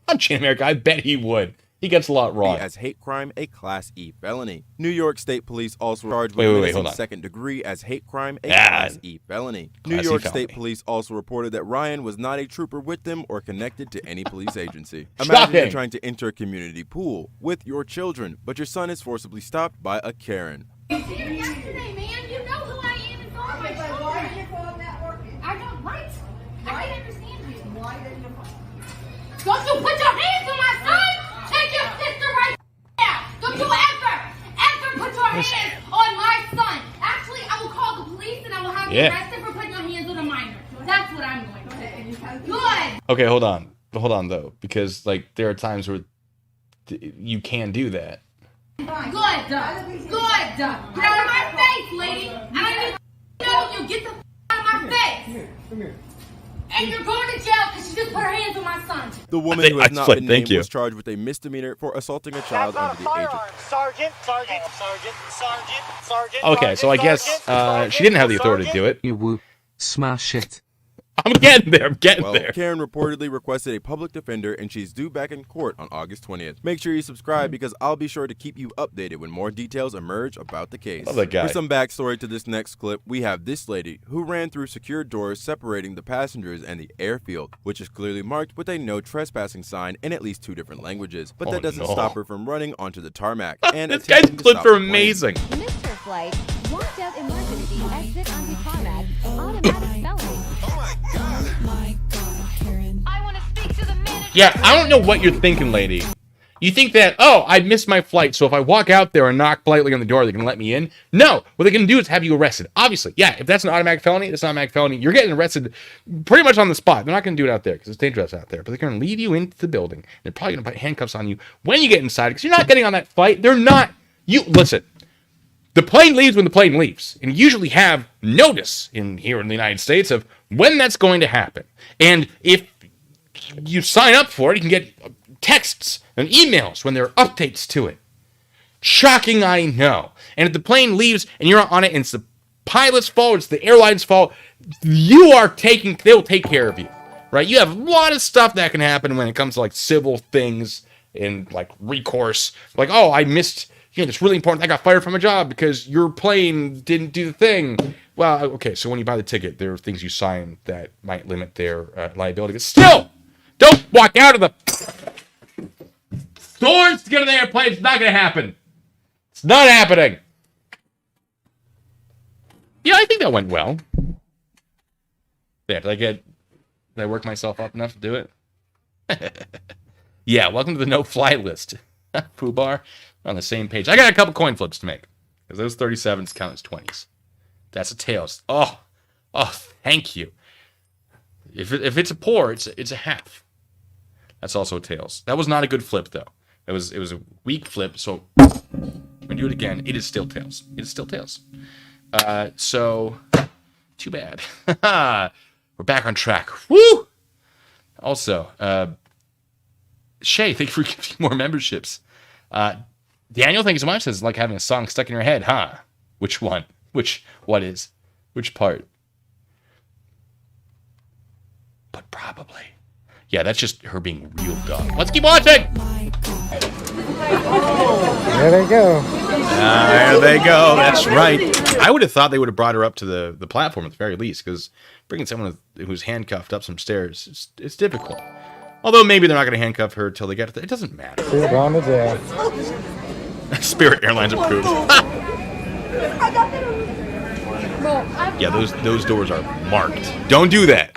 [SPEAKER 1] I'm Chain America. I bet he would. He gets a lot wrong.
[SPEAKER 11] As hate crime, a Class E felony. New York State Police also charged with menacing second degree as hate crime, a Class E felony. New York State Police also reported that Ryan was not a trooper with them or connected to any police agency. Imagine you're trying to enter a community pool with your children, but your son is forcibly stopped by a Karen.
[SPEAKER 5] You see her yesterday, man. You know who I am and all my children. Why are you calling that working? I don't, right? I can't understand you. Why didn't you? Don't you put your hands on my son? Take your sister right now. Don't you ever put your hands on my son. Actually, I will call the police and I will have you arrested for putting your hands on a minor. That's what I'm going to do. Good.
[SPEAKER 1] Okay, hold on. hold on though, because like there are times where you can do that.
[SPEAKER 5] Good. Get out of my face, lady. I don't even know you. Get the out of my face. Come here. And you're going to jail because she just put her hands on my son.
[SPEAKER 11] The woman who has not been named
[SPEAKER 1] you.
[SPEAKER 11] was charged with a misdemeanor for assaulting a child under the age of...
[SPEAKER 6] Sergeant.
[SPEAKER 1] Okay, so I guess she didn't have the authority to do it.
[SPEAKER 2] You woo. Smash it.
[SPEAKER 1] I'm getting there.
[SPEAKER 11] Well, Karen reportedly requested a public defender, and she's due back in court on August 20th. Make sure you subscribe because I'll be sure to keep you updated when more details emerge about the case.
[SPEAKER 1] Love that guy.
[SPEAKER 11] For some backstory to this next clip, we have this lady who ran through secure doors separating the passengers and the airfield, which is clearly marked with a no trespassing sign in at least 2 different languages. But that doesn't stop her from running onto the tarmac. And
[SPEAKER 1] this guy's clips are amazing.
[SPEAKER 12] Mr. Flight, walked out emergency exit onto tarmac, automatic felony.
[SPEAKER 5] Oh my God, Karen. I want to speak to the manager.
[SPEAKER 1] Yeah, I don't know what you're thinking, lady. You think that, oh, I missed my flight, so if I walk out there and knock politely on the door, they can let me in? No. What they're going to do is have you arrested. Obviously, yeah, if that's an automatic felony, that's an automatic felony. You're getting arrested pretty much on the spot. They're not going to do it out there because it's dangerous out there. But they're going to lead you into the building. They're probably going to put handcuffs on you when you get inside because you're not getting on that flight. They're not. You listen. The plane leaves when the plane leaves. And you usually have notice here in the United States of when that's going to happen. And if you sign up for it, you can get texts and emails when there are updates to it. Shocking, I know. And if the plane leaves and you're on it and it's the pilot's fault, it's the airline's fault, they'll take care of you. Right? You have a lot of stuff that can happen when it comes to like civil things and like recourse. Like, oh, I missed, it's really important. I got fired from a job because your plane didn't do the thing. Well, okay, so when you buy the ticket, there are things you sign that might limit their liability. But still, don't walk out of the doors to get on the airplane. It's not going to happen. It's not happening. Yeah, I think that went well. Yeah, did I work myself up enough to do it? Yeah, welcome to the no-fly list. Foobar, on the same page. I got a couple coin flips to make. Because those 37s count as 20s. That's a tails. Oh, thank you. If it's a pour, it's a half. That's also a tails. That was not a good flip, though. It was a weak flip, so when we do it again, it is still tails. It is still tails. So, too bad. We're back on track. Woo! Also, Shay, thank you for giving more memberships. Daniel, thank you so much. It's like having a song stuck in your head, huh? Which one? Which part? But probably. Yeah, that's just her being real dumb. Let's keep watching!
[SPEAKER 13] There they go.
[SPEAKER 1] There they go. That's right. I would have thought they would have brought her up to the platform at the very least, because bringing someone who's handcuffed up some stairs, it's difficult. Although maybe they're not going to handcuff her till they get to it doesn't matter.
[SPEAKER 13] She's going to jail.
[SPEAKER 1] Spirit Airlines approved. Yeah, those doors are marked. Don't do that.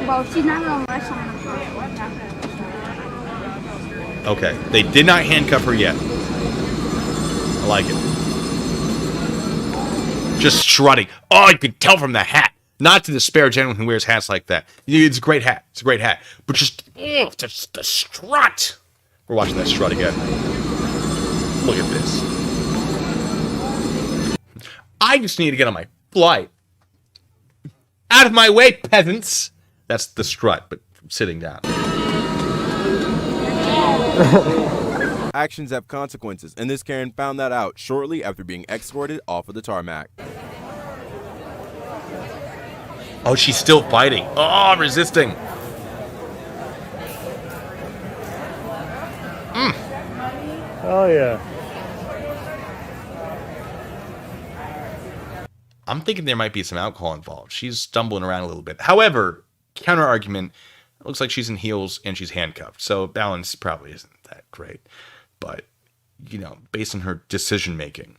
[SPEAKER 5] Well, she's not going to rush on the
[SPEAKER 1] Okay, they did not handcuff her yet. I like it. Just strutting. Oh, you can tell from the hat. Not to disparage anyone who wears hats like that. It's a great hat. It's a great hat. But just the strut. We're watching that strut again. Look at this. I just need to get on my flight. Out of my way, peasants. That's the strut, but sitting down.
[SPEAKER 11] Actions have consequences, and this Karen found that out shortly after being escorted off of the tarmac.
[SPEAKER 1] Oh, she's still fighting. Oh, resisting.
[SPEAKER 13] Oh, yeah.
[SPEAKER 1] I'm thinking there might be some alcohol involved. She's stumbling around a little bit. However, counter argument, it looks like she's in heels and she's handcuffed. So balance probably isn't that great. But, based on her decision making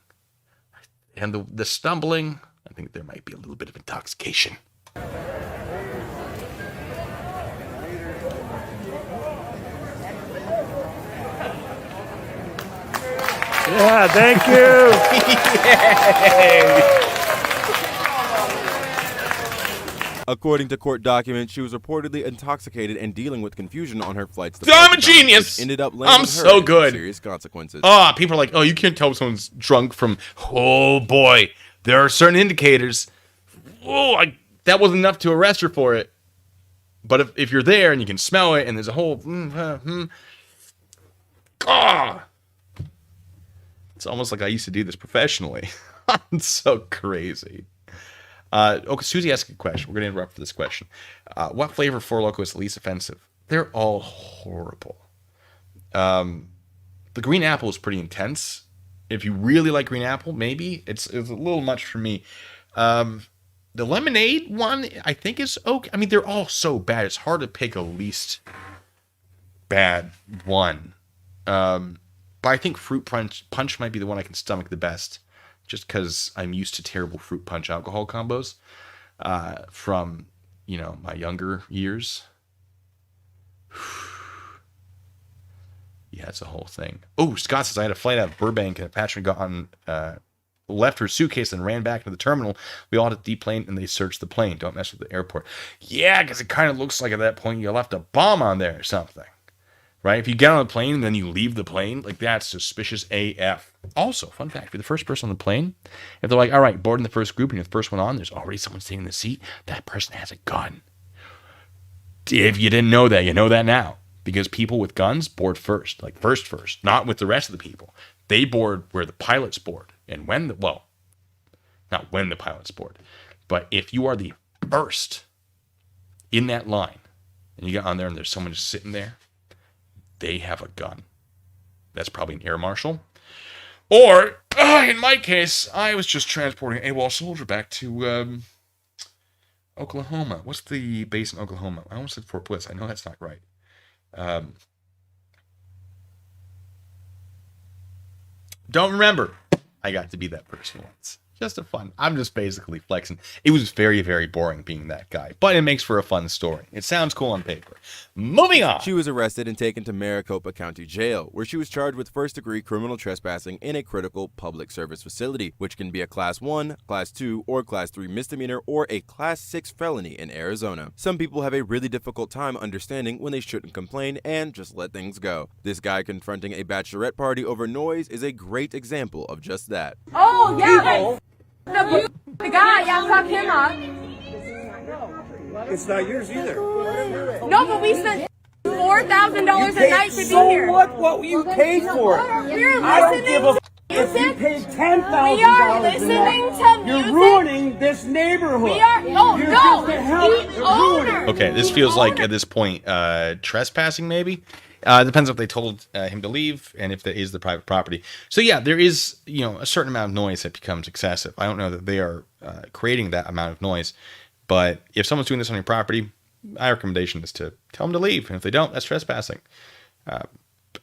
[SPEAKER 1] and the stumbling, I think there might be a little bit of intoxication.
[SPEAKER 13] Yeah, thank you.
[SPEAKER 11] According to court documents, she was reportedly intoxicated and dealing with confusion on her flights.
[SPEAKER 1] I'm a genius.
[SPEAKER 11] Ended up
[SPEAKER 1] I'm so good.
[SPEAKER 11] Serious consequences.
[SPEAKER 1] Oh, people are like, oh, you can't tell if someone's drunk from. Oh boy, there are certain indicators. Oh, that wasn't enough to arrest her for it. But if you're there and you can smell it, and there's a whole. It's almost like I used to do this professionally. It's so crazy. Okay, Susie asked a question. We're going to interrupt for this question. What flavor Four Loko is the least offensive? They're all horrible. The green apple is pretty intense. If you really like green apple, maybe. It's a little much for me. The lemonade one, I think, is okay. I mean, they're all so bad. It's hard to pick a least bad one. But I think fruit punch might be the one I can stomach the best. Just because I'm used to terrible fruit punch alcohol combos from, my younger years. Yeah, it's a whole thing. Oh, Scott says, I had a flight out of Burbank and a passenger left her suitcase and ran back to the terminal. We all had to deplane and they searched the plane. Don't mess with the airport. Yeah, because it kind of looks like at that point you left a bomb on there or something. Right? If you get on the plane and then you leave the plane, that's suspicious AF. Also, fun fact, if you're the first person on the plane, if they're like, all right, boarding the first group and you're the first one on, there's already someone sitting in the seat, that person has a gun. If you didn't know that, you know that now. Because people with guns board first, first, not with the rest of the people. They board where the pilots board. And not when the pilots board. But if you are the first in that line, and you get on there and there's someone just sitting there, they have a gun. That's probably an air marshal. Or, in my case, I was just transporting a AWOL soldier back to Oklahoma. What's the base in Oklahoma? I almost said Fort Bliss. I know that's not right. Don't remember. I got to be that person once. Just a fun. I'm just basically flexing. It was very, very boring being that guy, but it makes for a fun story. It sounds cool on paper. Moving on.
[SPEAKER 11] She was arrested and taken to Maricopa County Jail, where she was charged with first-degree criminal trespassing in a critical public service facility, which can be a Class 1, Class 2, or Class 3 misdemeanor or a Class 6 felony in Arizona. Some people have a really difficult time understanding when they shouldn't complain and just let things go. This guy confronting a bachelorette party over noise is a great example of just that.
[SPEAKER 5] Oh, yeah. The guy, fuck him up.
[SPEAKER 14] It's not yours either.
[SPEAKER 5] No, but we spent $4,000 a night to be here.
[SPEAKER 14] What you paid for?
[SPEAKER 5] We're
[SPEAKER 14] I don't
[SPEAKER 5] listening
[SPEAKER 14] give a
[SPEAKER 5] to
[SPEAKER 14] if you paid $10,000.
[SPEAKER 5] We are listening to music.
[SPEAKER 14] You're ruining this neighborhood.
[SPEAKER 5] We are.
[SPEAKER 14] You're just a hell of
[SPEAKER 5] the owner.
[SPEAKER 1] Okay, this feels like at this point trespassing maybe. Depends if they told him to leave and if that is the private property. So yeah, there is a certain amount of noise that becomes excessive. I don't know that they are creating that amount of noise, but if someone's doing this on your property, my recommendation is to tell them to leave. And if they don't, that's trespassing.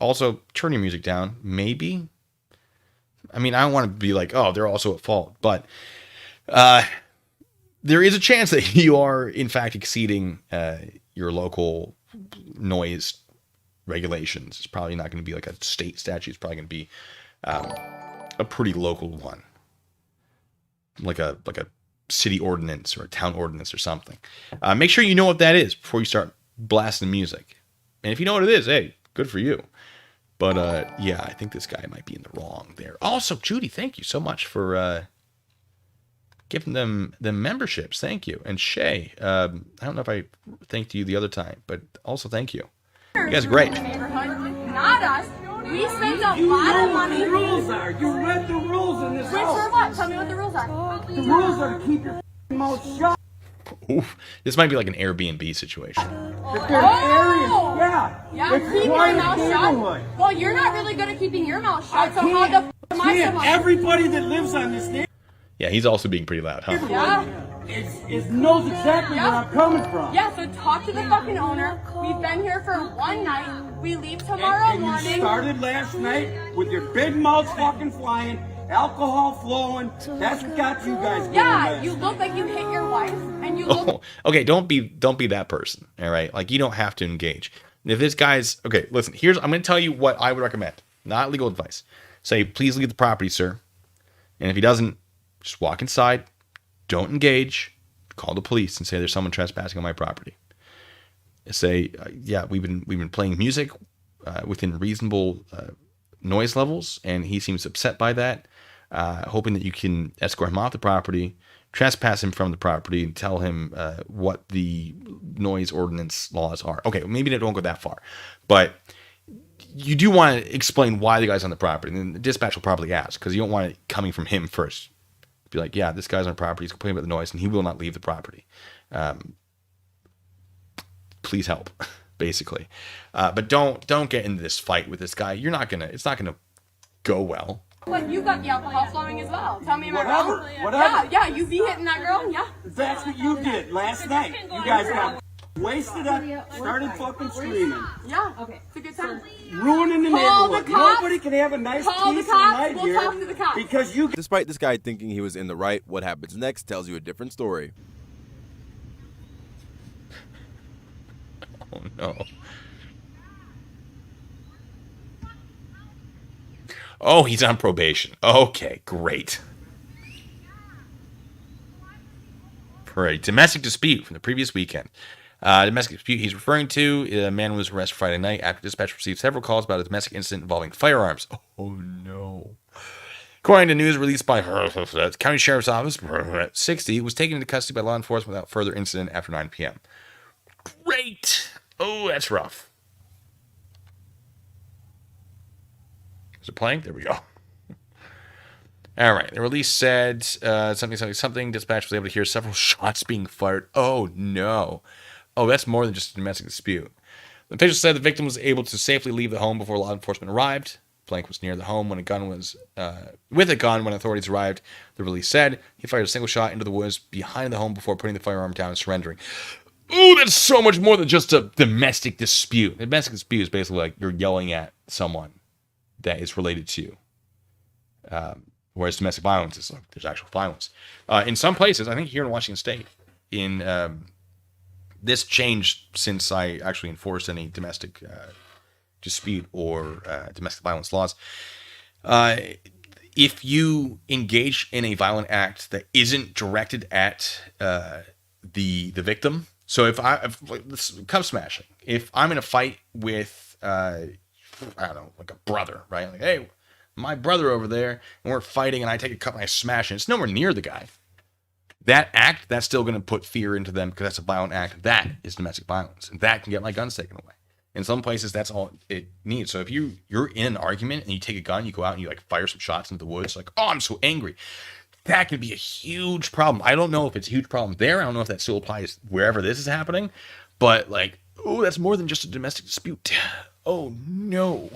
[SPEAKER 1] Also, turn your music down. Maybe. I mean, I don't want to be like, oh, they're also at fault, but there is a chance that you are in fact exceeding your local noise regulations. It's probably not going to be like a state statute. It's probably going to be a pretty local one, like a city ordinance or a town ordinance or something. Make sure you know what that is before you start blasting music. And if you know what it is, hey, good for you. But yeah, I think this guy might be in the wrong there. Also, Judy, thank you so much for giving them memberships. Thank you. And Shay, I don't know if I thanked you the other time, but also thank you. You guys are great.
[SPEAKER 5] Not us. We spent a lot of money.
[SPEAKER 14] You know what the rules are. You read the rules in this house.
[SPEAKER 5] For what? Tell me what the rules are.
[SPEAKER 14] The rules are to keep your mouth shut.
[SPEAKER 1] Oof. This might be like an Airbnb situation.
[SPEAKER 14] If there's areas,
[SPEAKER 5] Yeah,
[SPEAKER 14] it's
[SPEAKER 5] keep your
[SPEAKER 14] quiet
[SPEAKER 5] mouth
[SPEAKER 14] neighborhood.
[SPEAKER 5] shut. Well, you're not really good at keeping your mouth shut, so how the am I supposed to?
[SPEAKER 14] Everybody that lives on this neighborhood.
[SPEAKER 1] Yeah, he's also being pretty loud, huh?
[SPEAKER 5] Yeah.
[SPEAKER 14] knows exactly where I'm coming from.
[SPEAKER 5] Yeah, so talk to the fucking owner. We've been here for one night. We leave tomorrow morning.
[SPEAKER 14] You started last night with your big mouth fucking flying, alcohol flowing. That's what got you guys going.
[SPEAKER 5] Yeah, you look like you hit your wife, and you look.
[SPEAKER 1] Okay, don't be that person. All right, like you don't have to engage. If this guy's okay, listen. I'm going to tell you what I would recommend. Not legal advice. Say, please leave the property, sir. And if he doesn't, just walk inside. Don't engage. call the police and say there's someone trespassing on my property. Say, yeah, we've been playing music within reasonable noise levels, and he seems upset by that. Hoping that you can escort him off the property, trespass him from the property, and tell him what the noise ordinance laws are. Okay, maybe they don't go that far, but you do want to explain why the guy's on the property. And the dispatch will probably ask, because you don't want it coming from him first. Be like, yeah, this guy's on the property, he's complaining about the noise, and he will not leave the property. Please help, basically. But don't get into this fight with this guy. It's not gonna go well.
[SPEAKER 5] But you got the alcohol flowing as well. Tell me, am I
[SPEAKER 14] Whatever,
[SPEAKER 5] wrong?
[SPEAKER 14] whatever.
[SPEAKER 5] Yeah, you be hitting that girl, yeah.
[SPEAKER 14] That's what you did last night. You guys got wasted up, started fucking screaming.
[SPEAKER 5] Yeah, okay. It's a good time.
[SPEAKER 14] Ruining the
[SPEAKER 5] Call the
[SPEAKER 14] neighborhood.
[SPEAKER 5] cops.
[SPEAKER 14] Nobody can have a nice,
[SPEAKER 5] Call the
[SPEAKER 14] peaceful
[SPEAKER 5] cops.
[SPEAKER 14] night
[SPEAKER 5] We'll
[SPEAKER 14] here
[SPEAKER 5] talk to the cops.
[SPEAKER 14] because you.
[SPEAKER 11] Despite this guy thinking he was in the right, what happens next tells you a different story.
[SPEAKER 1] Oh no. Oh, he's on probation. Okay, great. For a domestic dispute from the previous weekend. Domestic dispute he's referring to, a man was arrested Friday night after dispatch received several calls about a domestic incident involving firearms. Oh no. According to news released by the County Sheriff's Office, 60 was taken into custody by law enforcement without further incident after 9 p.m. Great. Oh, that's rough. Is it playing? There we go. All right. The release said something. Dispatch was able to hear several shots being fired. Oh, no. Oh, that's more than just a domestic dispute. The official said the victim was able to safely leave the home before law enforcement arrived. Blank was near the home when with a gun when authorities arrived. The release said he fired a single shot into the woods behind the home before putting the firearm down and surrendering. Oh, that's so much more than just a domestic dispute. A domestic dispute is basically like you're yelling at someone that is related to you. Whereas domestic violence is like there's actual violence. In some places, I think here in Washington State, this changed since I actually enforced any domestic dispute or domestic violence laws. If you engage in a violent act that isn't directed at the victim, so if cup smashing, if I'm in a fight with I don't know, like a brother, right? Like, hey, my brother over there, and we're fighting, and I take a cup and I smash it. It's nowhere near the guy. That act, that's still going to put fear into them because that's a violent act. That is domestic violence, and that can get my guns taken away. In some places, that's all it needs. So if you're in an argument and you take a gun, you go out and you like fire some shots into the woods, like, oh, I'm so angry. That can be a huge problem. I don't know if it's a huge problem there. I don't know if that still applies wherever this is happening, but like, oh, that's more than just a domestic dispute. Oh no.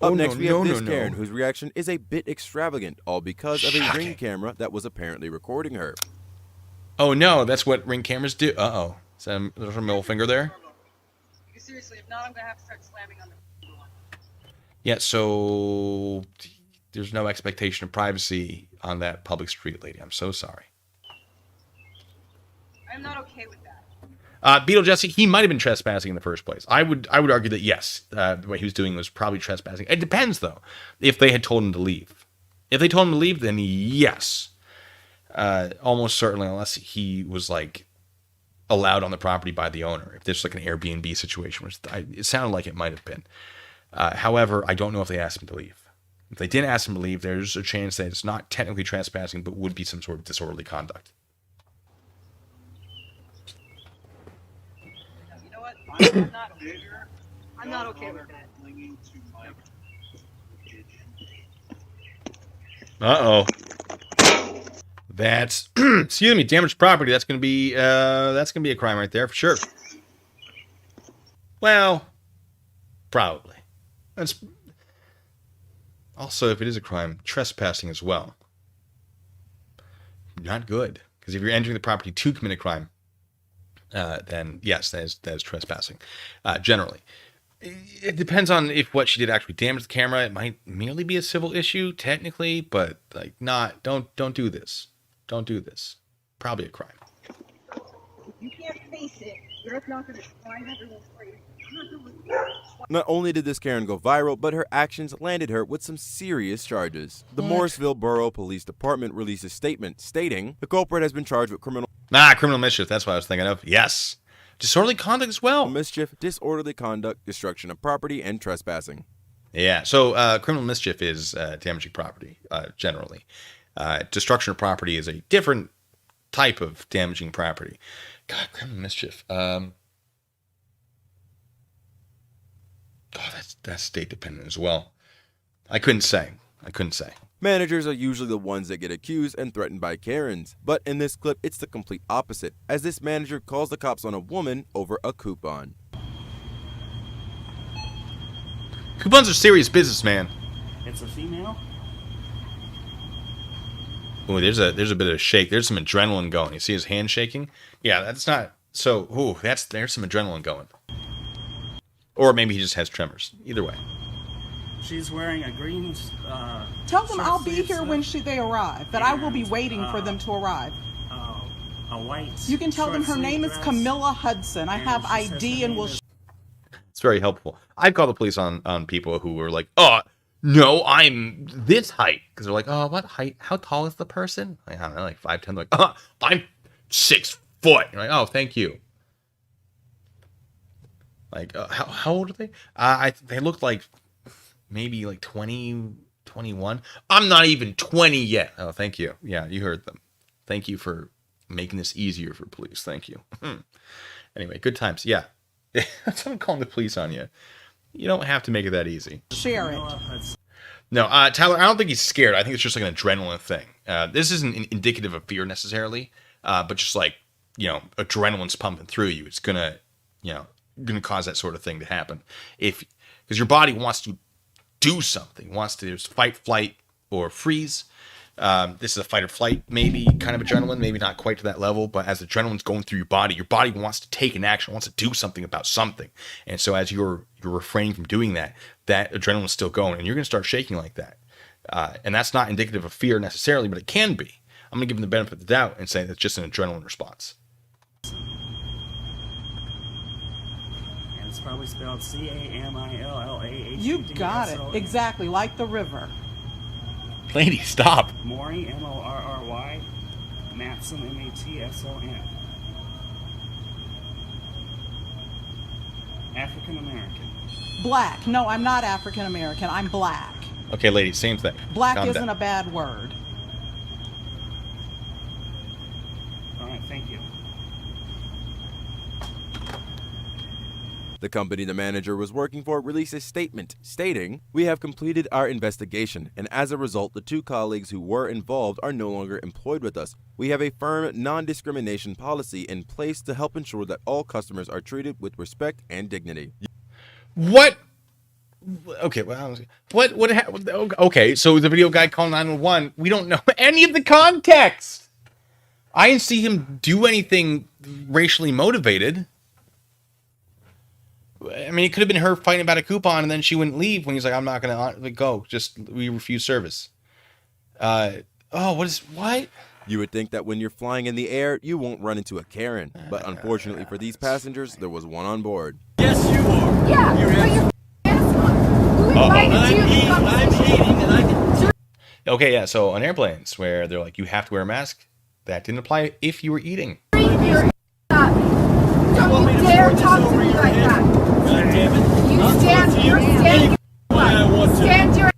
[SPEAKER 11] Up next, we have this Karen, whose reaction is a bit extravagant, all because of a Ring camera that was apparently recording her.
[SPEAKER 1] Oh no, that's what Ring cameras do. Uh-oh. Is that a middle finger there?
[SPEAKER 7] Seriously, if not, I'm gonna have to start slamming on the one.
[SPEAKER 1] Yeah, so there's no expectation of privacy on that public street, lady. I'm so sorry.
[SPEAKER 7] I'm not okay with that.
[SPEAKER 1] Beetle Jesse, he might have been trespassing in the first place. I would argue that yes, what he was doing was probably trespassing. It depends though. If they had told him to leave, if they told him to leave, then yes, almost certainly, unless he was like allowed on the property by the owner. If there's like an Airbnb situation, which it sounded like it might have been. However, I don't know if they asked him to leave. If they didn't ask him to leave, there's a chance that it's not technically trespassing, but would be some sort of disorderly conduct.
[SPEAKER 7] You know what? I'm not okay with that.
[SPEAKER 1] Uh-oh. That's excuse me, damaged property. That's gonna be a crime right there for sure. Well, probably. That's also, if it is a crime, trespassing as well. Not good, because if you're entering the property to commit a crime, then yes, that is trespassing. Generally, it depends on if what she did actually damaged the camera. It might merely be a civil issue, technically, but like not. Don't do this. Don't do this. Probably a crime.
[SPEAKER 7] You can't face it. You're not going to find everyone for you.
[SPEAKER 11] Not only did this Karen go viral, but her actions landed her with some serious charges. The Morrisville Borough Police Department released a statement stating the culprit has been charged with criminal
[SPEAKER 1] mischief. That's what I was thinking of. Yes. Disorderly conduct as well.
[SPEAKER 11] Mischief, disorderly conduct, destruction of property, and trespassing.
[SPEAKER 1] Yeah. So criminal mischief is damaging property, generally. Destruction of property is a different type of damaging property. God, criminal mischief. That's state dependent as well. I couldn't say.
[SPEAKER 11] Managers are usually the ones that get accused and threatened by Karens, but in this clip, it's the complete opposite, as this manager calls the cops on a woman over a coupon.
[SPEAKER 1] Coupons are serious business, man.
[SPEAKER 15] It's a female?
[SPEAKER 1] Ooh, there's a bit of a shake. There's some adrenaline going. You see his hand shaking? Yeah, that's not so. Ooh, there's some adrenaline going. Or maybe he just has tremors. Either way.
[SPEAKER 15] She's wearing a green.
[SPEAKER 16] Tell them I'll be here when they arrive. That I will be waiting for them to arrive.
[SPEAKER 15] A white.
[SPEAKER 16] You can tell them her name is Camilla Hudson. I have ID and will.
[SPEAKER 1] It's very helpful. I'd call the police on people who were like, "Oh, no, I'm this height," because they're like, "Oh, what height? How tall is the person?" Like, I don't know, like 5'10". Like, "Oh, I'm 6 foot." You're like, "Oh, thank you." Like, how old are they? They looked like maybe like 20, 21. I'm not even 20 yet. Oh, thank you. Yeah, you heard them. Thank you for making this easier for police. Thank you. Anyway, good times. Yeah. That's why I'm calling the police on you. You don't have to make it that easy.
[SPEAKER 16] Share it.
[SPEAKER 1] No, Tyler, I don't think he's scared. I think it's just like an adrenaline thing. This isn't indicative of fear necessarily, but just like, adrenaline's pumping through you. It's gonna cause that sort of thing to happen. Because your body wants to do something, wants to fight, flight, or freeze. This is a fight or flight, maybe kind of adrenaline, maybe not quite to that level, but as adrenaline's going through your body wants to take an action, wants to do something about something. And so as you're refraining from doing that adrenaline's still going, and you're going to start shaking like that. And that's not indicative of fear necessarily, but it can be. I'm going to give them the benefit of the doubt and say that's just an adrenaline response.
[SPEAKER 15] And it's probably spelled Camilla.
[SPEAKER 16] You got it. Exactly, like the river.
[SPEAKER 1] Lady, stop.
[SPEAKER 15] Morry, Morry, Matson, Matson. African American.
[SPEAKER 16] Black. No, I'm not African American. I'm black.
[SPEAKER 1] Okay, lady, same thing.
[SPEAKER 16] Black
[SPEAKER 1] Calm
[SPEAKER 16] isn't
[SPEAKER 1] down.
[SPEAKER 16] a bad word.
[SPEAKER 15] All right, thank you.
[SPEAKER 11] The company the manager was working for released a statement stating, "We have completed our investigation, and as a result, the 2 colleagues who were involved are no longer employed with us. We have a firm non-discrimination policy in place to help ensure that all customers are treated with respect and dignity."
[SPEAKER 1] What? Okay, well, what happened? Okay, so the video guy called 911. We don't know any of the context. I didn't see him do anything racially motivated. I mean, it could have been her fighting about a coupon, and then she wouldn't leave when he's like, "I'm not going to go. We refuse service." What?
[SPEAKER 11] You would think that when you're flying in the air, you won't run into a Karen. But unfortunately for these passengers, there was one on board.
[SPEAKER 8] Yes, you are.
[SPEAKER 5] Yeah,
[SPEAKER 8] You're I'm eating, and I can...
[SPEAKER 1] Okay, yeah, so on airplanes where they're like, you have to wear a mask, that didn't apply if you were eating.
[SPEAKER 5] Don't you dare talk to me like that.
[SPEAKER 8] God damn it.
[SPEAKER 5] You stand your ass up. Stand your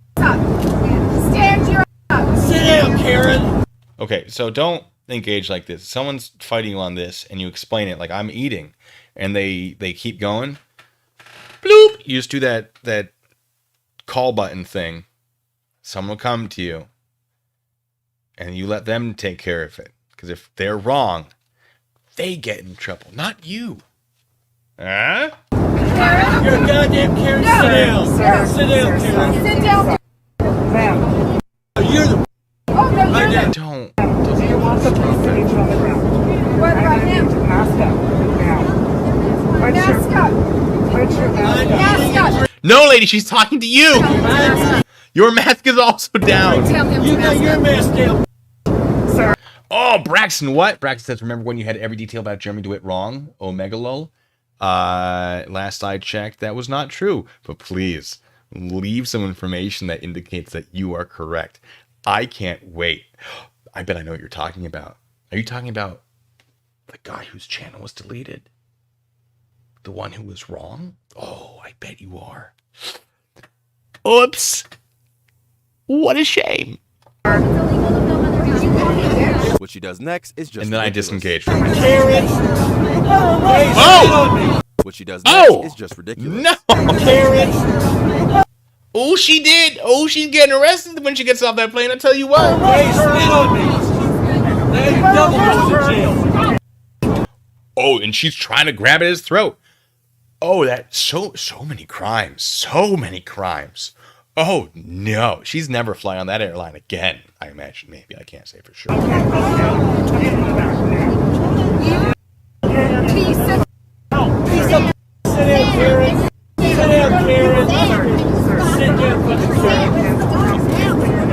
[SPEAKER 5] ass up.
[SPEAKER 8] Sit down, Karen.
[SPEAKER 1] Okay, so don't engage like this. Someone's fighting you on this, and you explain it like, I'm eating, and they keep going. Bloop! You just do that call button thing. Someone will come to you, and you let them take care of it. Because if they're wrong, they get in trouble, not you. Huh?
[SPEAKER 5] Karen?
[SPEAKER 8] You're a goddamn Karen.
[SPEAKER 5] No.
[SPEAKER 8] Sit down.
[SPEAKER 5] Sir.
[SPEAKER 8] Sit down, Karen.
[SPEAKER 5] Sit down. Ma'am.
[SPEAKER 8] You're the...
[SPEAKER 5] Oh, no, you're the...
[SPEAKER 1] Don't.
[SPEAKER 5] Do you want the police to meet you on the ground? What about him?
[SPEAKER 6] Mask up. Now.
[SPEAKER 5] Mask up.
[SPEAKER 6] Put your
[SPEAKER 5] Mask up.
[SPEAKER 1] No, lady, she's talking to you. Your mask is also down.
[SPEAKER 5] Tell him
[SPEAKER 8] You
[SPEAKER 5] to
[SPEAKER 8] got your
[SPEAKER 5] mask
[SPEAKER 8] mask down.
[SPEAKER 6] Sir.
[SPEAKER 1] Oh, Braxton, what? Braxton says, remember when you had every detail about Jeremy DeWitt wrong? Oh, mega lol. Last I checked, that was not true. But please, leave some information that indicates that you are correct. I can't wait. I bet I know what you're talking about. Are you talking about the guy whose channel was deleted? The one who was wrong? Oh, I bet you are. Oops. What a shame.
[SPEAKER 11] What she does next is just
[SPEAKER 1] And then
[SPEAKER 11] ridiculous.
[SPEAKER 1] I disengage.
[SPEAKER 11] Oh! What she does next is just ridiculous.
[SPEAKER 1] No! Oh, she did. Oh, she's getting arrested when she gets off that plane. I tell you what. Oh, and she's trying to grab at his throat. Oh, that's so many crimes. So many crimes. Oh, no. She's never flying on that airline again, I imagine. Maybe. I can't say for sure.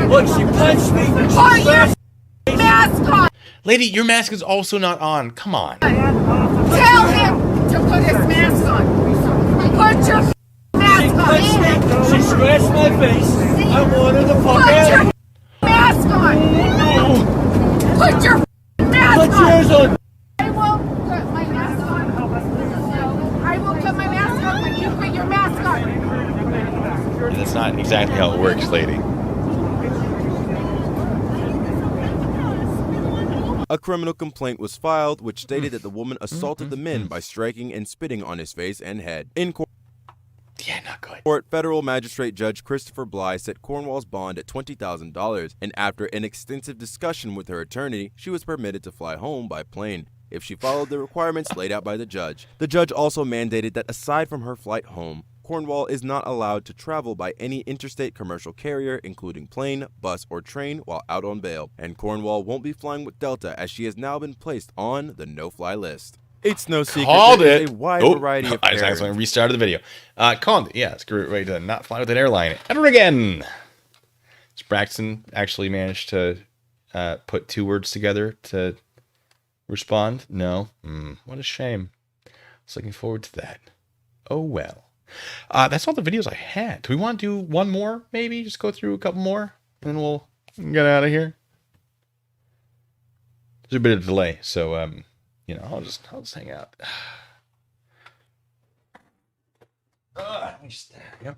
[SPEAKER 14] Look, she punched me.
[SPEAKER 5] Mask on!
[SPEAKER 1] Lady, your mask is also not on. Come on.
[SPEAKER 5] Tell him to put his mask on. Put your mask on.
[SPEAKER 14] She scratched my face. I want her to fuck
[SPEAKER 5] Put
[SPEAKER 14] out.
[SPEAKER 5] your mask on. Put your mask on.
[SPEAKER 14] Put yours on.
[SPEAKER 5] I will put my mask on. I will put my mask on when you put your mask on.
[SPEAKER 1] That's not exactly how it works, lady.
[SPEAKER 11] A criminal complaint was filed which stated that the woman assaulted the men by striking and spitting on his face and head. In court, federal magistrate Judge Christopher Bly set Cornwall's bond at $20,000, and after an extensive discussion with her attorney, she was permitted to fly home by plane if she followed the requirements laid out by the judge. The judge also mandated that aside from her flight home, Cornwall is not allowed to travel by any interstate commercial carrier, including plane, bus, or train, while out on bail. And Cornwall won't be flying with Delta, as she has now been placed on the no-fly list. It's no secret
[SPEAKER 1] Called
[SPEAKER 11] there
[SPEAKER 1] it.
[SPEAKER 11] is a wide variety of
[SPEAKER 1] I
[SPEAKER 11] errands.
[SPEAKER 1] accidentally restarted the video. Called it. Yeah, it's a great way to not fly with an airline ever again. Braxton actually managed to put two words together to respond. No. What a shame. I was looking forward to that. Oh, well. That's all the videos I had. Do we want to do one more, maybe? Just go through a couple more, and then we'll get out of here. There's a bit of delay, so, you know, I'll just hang out. Let me just, yep.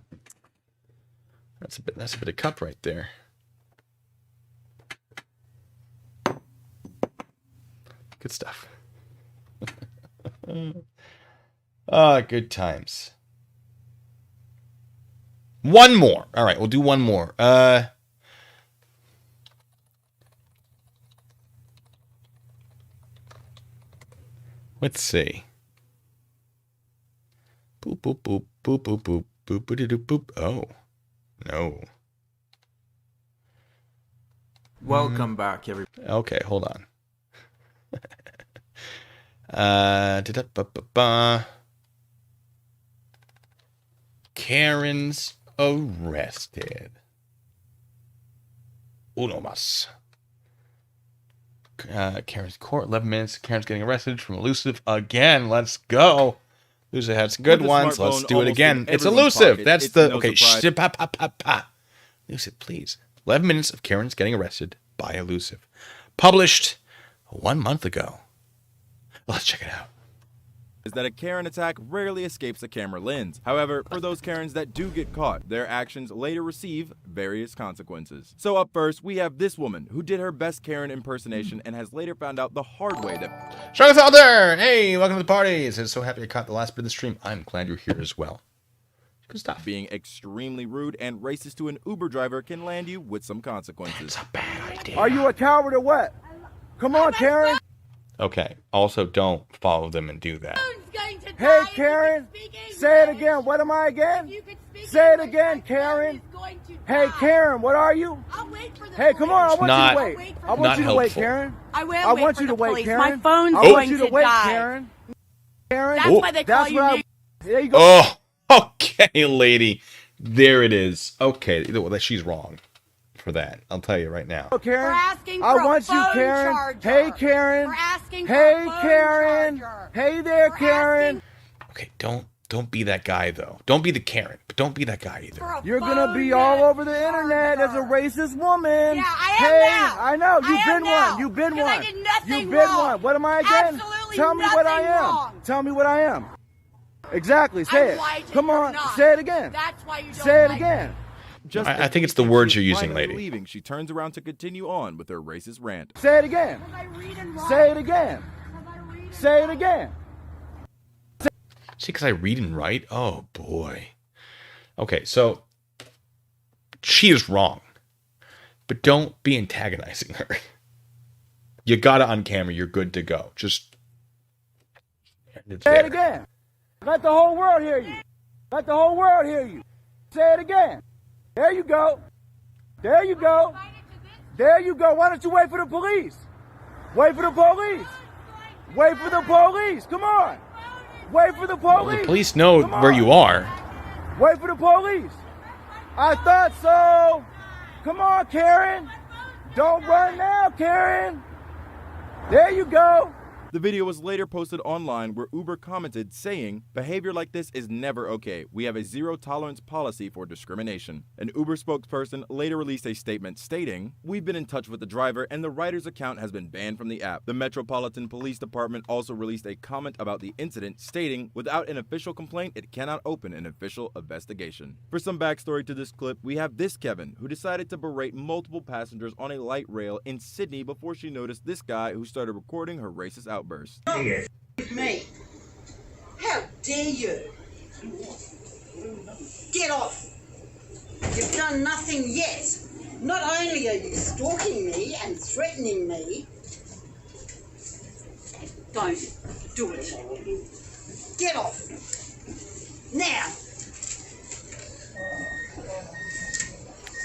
[SPEAKER 1] That's a bit of cup right there. Good stuff. Good times. One more. All right, we'll do one more. Let's see. Boop, boop, boop, boop, boop, boop, boop, boop, boop, boop. Oh, no.
[SPEAKER 17] Welcome back, everybody.
[SPEAKER 1] Okay, hold on. Karen's arrested. Uno mas. Karen's court, 11 minutes. Karen's getting arrested from elusive again. Let's go. Elusive had some good ones. Let's do it again. It's elusive. That's the okay. Elusive, please. 11 minutes of Karen's getting arrested by elusive. Published 1 month ago. Let's check it out.
[SPEAKER 11] Is that a Karen attack rarely escapes a camera lens. However, for those Karens that do get caught, their actions later receive various consequences. So up first, we have this woman who did her best Karen impersonation and has later found out the hard way that...
[SPEAKER 1] Charlotte out there! Hey, welcome to the party. I'm so happy I caught the last bit of the stream. I'm glad you're here as well. Good stuff.
[SPEAKER 11] Being extremely rude and racist to an Uber driver can land you with some consequences.
[SPEAKER 1] That's a bad idea.
[SPEAKER 6] Are you a coward or what? Come on, Karen.
[SPEAKER 1] Okay, also don't follow them and do that.
[SPEAKER 6] Hey, Karen. Say it again. What am I again? Say it again, Karen. Hey, Karen, what are you? Hey, come on. I want you to wait. I want you to wait, Karen.
[SPEAKER 7] I will
[SPEAKER 6] I
[SPEAKER 7] wait
[SPEAKER 6] want
[SPEAKER 7] for
[SPEAKER 6] you
[SPEAKER 7] the
[SPEAKER 6] to wait,
[SPEAKER 7] police.
[SPEAKER 6] Karen.
[SPEAKER 7] My phone's
[SPEAKER 6] I
[SPEAKER 7] going
[SPEAKER 6] want you to
[SPEAKER 7] to
[SPEAKER 6] wait,
[SPEAKER 7] die.
[SPEAKER 6] Karen. Karen.
[SPEAKER 7] That's why they call you Nick.
[SPEAKER 6] There you go.
[SPEAKER 1] Oh, okay, lady. There it is. Okay, well, she's wrong for that. I'll tell you right now.
[SPEAKER 6] Karen.
[SPEAKER 7] We're asking for
[SPEAKER 6] I want
[SPEAKER 7] a
[SPEAKER 6] you,
[SPEAKER 7] phone
[SPEAKER 6] Karen.
[SPEAKER 7] charger.
[SPEAKER 6] Hey, Karen.
[SPEAKER 7] We're asking for
[SPEAKER 6] Hey,
[SPEAKER 7] a phone
[SPEAKER 6] Karen.
[SPEAKER 7] charger.
[SPEAKER 6] Hey there,
[SPEAKER 7] We're
[SPEAKER 6] Karen.
[SPEAKER 1] Okay, don't be that guy though. Don't be the Karen, but don't be that guy either.
[SPEAKER 6] You're gonna be all over the internet as a racist woman.
[SPEAKER 5] Yeah, I am
[SPEAKER 6] hey,
[SPEAKER 5] now.
[SPEAKER 6] I know. You've been
[SPEAKER 5] now.
[SPEAKER 6] one. You've been
[SPEAKER 5] 'Cause
[SPEAKER 6] one.
[SPEAKER 5] I did nothing
[SPEAKER 6] You've been
[SPEAKER 5] wrong.
[SPEAKER 6] one. What am I again?
[SPEAKER 5] Absolutely
[SPEAKER 6] Tell me what I
[SPEAKER 5] nothing
[SPEAKER 6] am.
[SPEAKER 5] wrong.
[SPEAKER 6] Tell me what I am. Exactly. Say
[SPEAKER 5] I'm
[SPEAKER 6] it.
[SPEAKER 5] white and
[SPEAKER 6] Come
[SPEAKER 5] you're
[SPEAKER 6] on.
[SPEAKER 5] not.
[SPEAKER 6] Say it again.
[SPEAKER 5] That's why you don't
[SPEAKER 6] Say it
[SPEAKER 5] like
[SPEAKER 6] again.
[SPEAKER 11] Just
[SPEAKER 1] I think it's the words you're using,
[SPEAKER 11] finally
[SPEAKER 1] lady.
[SPEAKER 11] Leaving, she turns around to continue on with her racist rant.
[SPEAKER 6] Say it again. Say it again. Say it again.
[SPEAKER 1] See, because I read and write? Oh, boy. Okay, so she is wrong. But don't be antagonizing her. You got it on camera. You're good to go. Just...
[SPEAKER 6] Say it again. Let the whole world hear you. Let the whole world hear you. Say it again. There you go. There you go. There you go. Why don't you wait for the police? Wait for the police. Wait for the police. Come on. Wait for the police.
[SPEAKER 1] Well, the police know where you are.
[SPEAKER 6] Wait for the police. I thought so. Come on, Karen. Don't run now, Karen. There you go.
[SPEAKER 11] The video was later posted online where Uber commented saying, "Behavior like this is never okay. We have a zero-tolerance policy for discrimination." An Uber spokesperson later released a statement stating, "We've been in touch with the driver and the rider's account has been banned from the app." The Metropolitan Police Department also released a comment about the incident stating, "Without an official complaint, it cannot open an official investigation." For some backstory to this clip, we have this Kevin, who decided to berate multiple passengers on a light rail in Sydney before she noticed this guy who started recording her racist outburst.
[SPEAKER 18] Me. How dare you? Get off. You've done nothing yet. Not only are you stalking me and threatening me, don't do it. Get off. Now.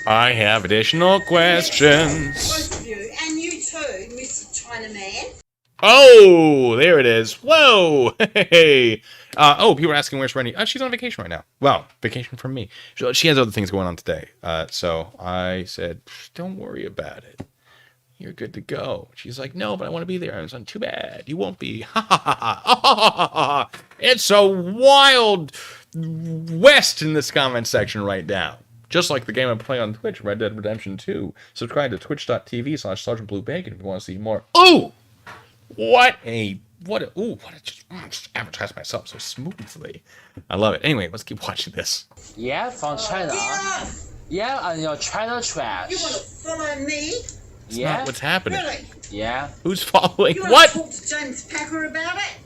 [SPEAKER 1] I have additional questions.
[SPEAKER 18] Both of you, and you too, Mr. Chinaman.
[SPEAKER 1] Oh, there it is. Whoa. Hey. Oh, people are asking where's Randy. She's on vacation right now. Well, vacation from me. She has other things going on today. So I said, don't worry about it. You're good to go. She's like, no, but I want to be there. I was like, too bad. You won't be. Ha ha ha ha. It's a wild west in this comment section right now. Just like the game I'm playing on Twitch, Red Dead Redemption 2. Subscribe to twitch.tv/Sergeant Blue Bacon if you want to see more. Ooh! Just advertise myself so smoothly. I love it. Anyway, let's keep watching this.
[SPEAKER 19] Yeah, from China. Yeah, and your China trash.
[SPEAKER 18] You want to follow me?
[SPEAKER 1] That's not what's happening.
[SPEAKER 18] Really?
[SPEAKER 19] Yeah.
[SPEAKER 1] Who's following
[SPEAKER 18] You
[SPEAKER 1] what?
[SPEAKER 18] want to talk to James Packer about it?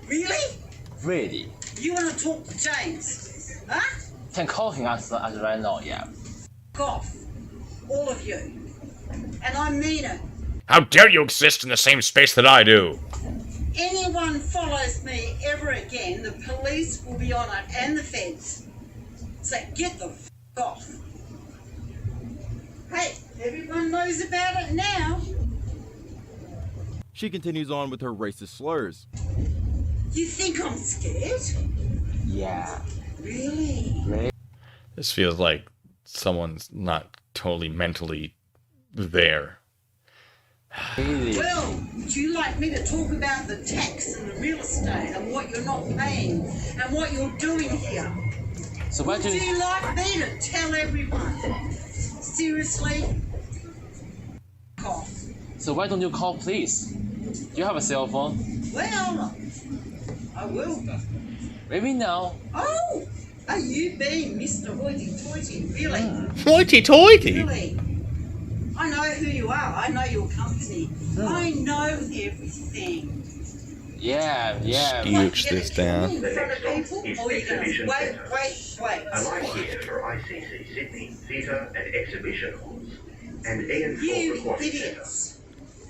[SPEAKER 18] Really?
[SPEAKER 19] Really?
[SPEAKER 18] You want to talk to James? Huh?
[SPEAKER 19] Can call him as right now, yeah.
[SPEAKER 18] Off. All of you. And I mean it.
[SPEAKER 1] How dare you exist in the same space that I do?
[SPEAKER 18] Anyone follows me ever again, the police will be on it and the feds. So get the f off. Hey, everyone knows about it now.
[SPEAKER 11] She continues on with her racist slurs.
[SPEAKER 18] You think I'm scared?
[SPEAKER 19] Yeah.
[SPEAKER 18] Really?
[SPEAKER 1] This feels like someone's not totally mentally there.
[SPEAKER 18] Well, would you like me to talk about the tax and the real estate and what you're not paying and what you're doing here?
[SPEAKER 19] So why
[SPEAKER 18] would you like me to tell everyone? Seriously? Cough.
[SPEAKER 19] So why don't you call police? Do you have a cell phone?
[SPEAKER 18] Well, I will.
[SPEAKER 19] Maybe now.
[SPEAKER 18] Oh, are you being Mr. Hoity-toity, really?
[SPEAKER 1] Hoity-toity?
[SPEAKER 18] Really? I know who you are. I know your company. I know everything.
[SPEAKER 19] Yeah.
[SPEAKER 1] Scooch this down.
[SPEAKER 18] In front of people? Or are you going to wait?
[SPEAKER 20] A license for ICC Sydney Theatre and Exhibition Halls and Ian
[SPEAKER 18] You
[SPEAKER 20] Recording
[SPEAKER 18] idiots.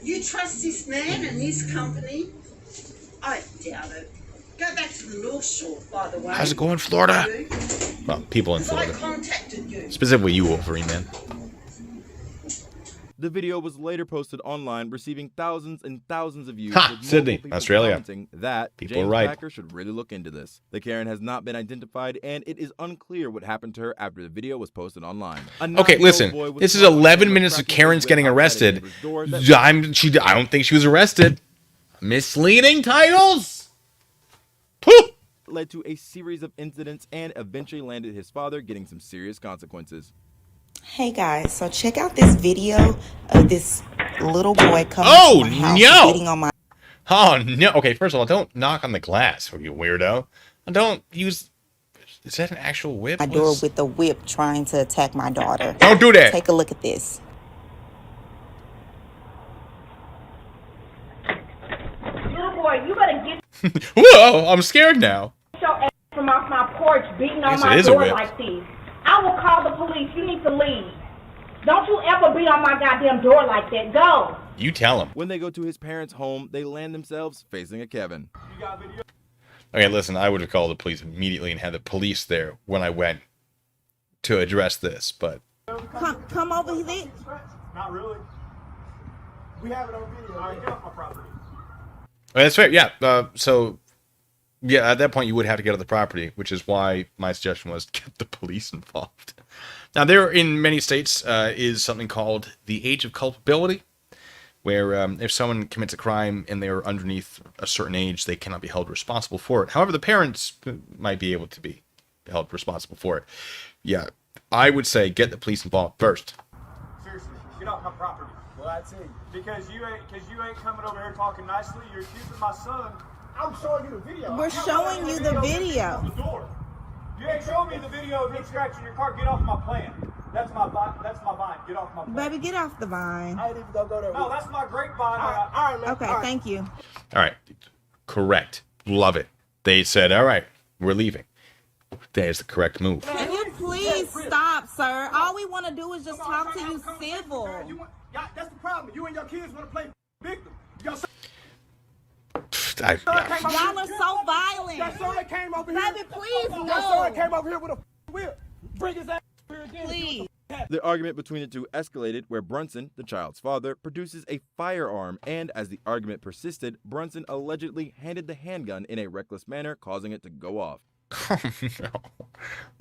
[SPEAKER 18] You trust this man and this company? I doubt it. Go back to the North Shore, by the way.
[SPEAKER 1] How's it going, Florida? Well, people in
[SPEAKER 18] Because I
[SPEAKER 1] Florida.
[SPEAKER 18] contacted you.
[SPEAKER 1] Specifically you, Wolverine Man.
[SPEAKER 11] The video was later posted online, receiving thousands and thousands of views.
[SPEAKER 1] Ha!
[SPEAKER 11] With
[SPEAKER 1] Sydney,
[SPEAKER 11] multiple people
[SPEAKER 1] Australia.
[SPEAKER 11] commenting that
[SPEAKER 1] People are
[SPEAKER 11] James
[SPEAKER 1] right.
[SPEAKER 11] Packer should really look into this. The Karen has not been identified, and it is unclear what happened to her after the video was posted online.
[SPEAKER 1] Okay, listen. This is 11 minutes of Karen's getting arrested. I don't think she was arrested. Misleading titles? Whew.
[SPEAKER 11] led to a series of incidents and eventually landed his father getting some serious consequences.
[SPEAKER 21] Hey guys, so check out this video of this little boy coming to my house beating on my...
[SPEAKER 1] Oh no! Okay, first of all, don't knock on the glass, you weirdo. Don't use... Is that an actual whip?
[SPEAKER 21] My door with the whip trying to attack my daughter.
[SPEAKER 1] Don't do that!
[SPEAKER 21] Take a look at this.
[SPEAKER 7] Little boy, you better get
[SPEAKER 1] Whoa! I'm scared now.
[SPEAKER 7] your ass from off my porch beating on
[SPEAKER 1] Yes,
[SPEAKER 7] my
[SPEAKER 1] it is a
[SPEAKER 7] door
[SPEAKER 1] whip.
[SPEAKER 7] like this. I will call the police. You need to leave. Don't you ever beat on my goddamn door like that. Go.
[SPEAKER 1] You tell him.
[SPEAKER 11] When they go to his parents' home, they land themselves facing a Kevin.
[SPEAKER 1] Okay, listen, I would have called the police immediately and had the police there when I went to address this, but...
[SPEAKER 21] Come over here.
[SPEAKER 6] Not really. We have it on video. All right, get off my property.
[SPEAKER 1] Well, that's fair, yeah. So, yeah, at that point you would have to get off the property, which is why my suggestion was get the police involved. Now, there in many states is something called the age of culpability, where if someone commits a crime and they're underneath a certain age, they cannot be held responsible for it. However, the parents might be able to be held responsible for it. Yeah, I would say get the police involved first.
[SPEAKER 6] Seriously, get off my property. Well, that's it. Because you ain't coming over here talking nicely. You're accusing my son. I'm showing you the video.
[SPEAKER 21] We're showing you the video.
[SPEAKER 6] The door. You ain't showing me the video of him scratching your car. Get off my plan. That's my vine. Get off my plan.
[SPEAKER 21] Baby, get off the vine.
[SPEAKER 6] I ain't even gonna go there. No, that's my grapevine. All right,
[SPEAKER 21] Okay,
[SPEAKER 6] all right.
[SPEAKER 21] thank you.
[SPEAKER 1] All right, correct. Love it. They said, all right, we're leaving. That is the correct move.
[SPEAKER 21] Can you please stop, sir? All we want to do is just talk to you civil.
[SPEAKER 6] That's the problem. You and your kids want to play victim.
[SPEAKER 21] Y'all are so violent.
[SPEAKER 6] Your son came over here.
[SPEAKER 21] Baby, please no.
[SPEAKER 6] Your son came over here with a whip. Bring his ass here again.
[SPEAKER 21] Please.
[SPEAKER 11] The argument between the two escalated where Brunson, the child's father, produces a firearm, and as the argument persisted, Brunson allegedly handed the handgun in a reckless manner, causing it to go off.
[SPEAKER 1] No.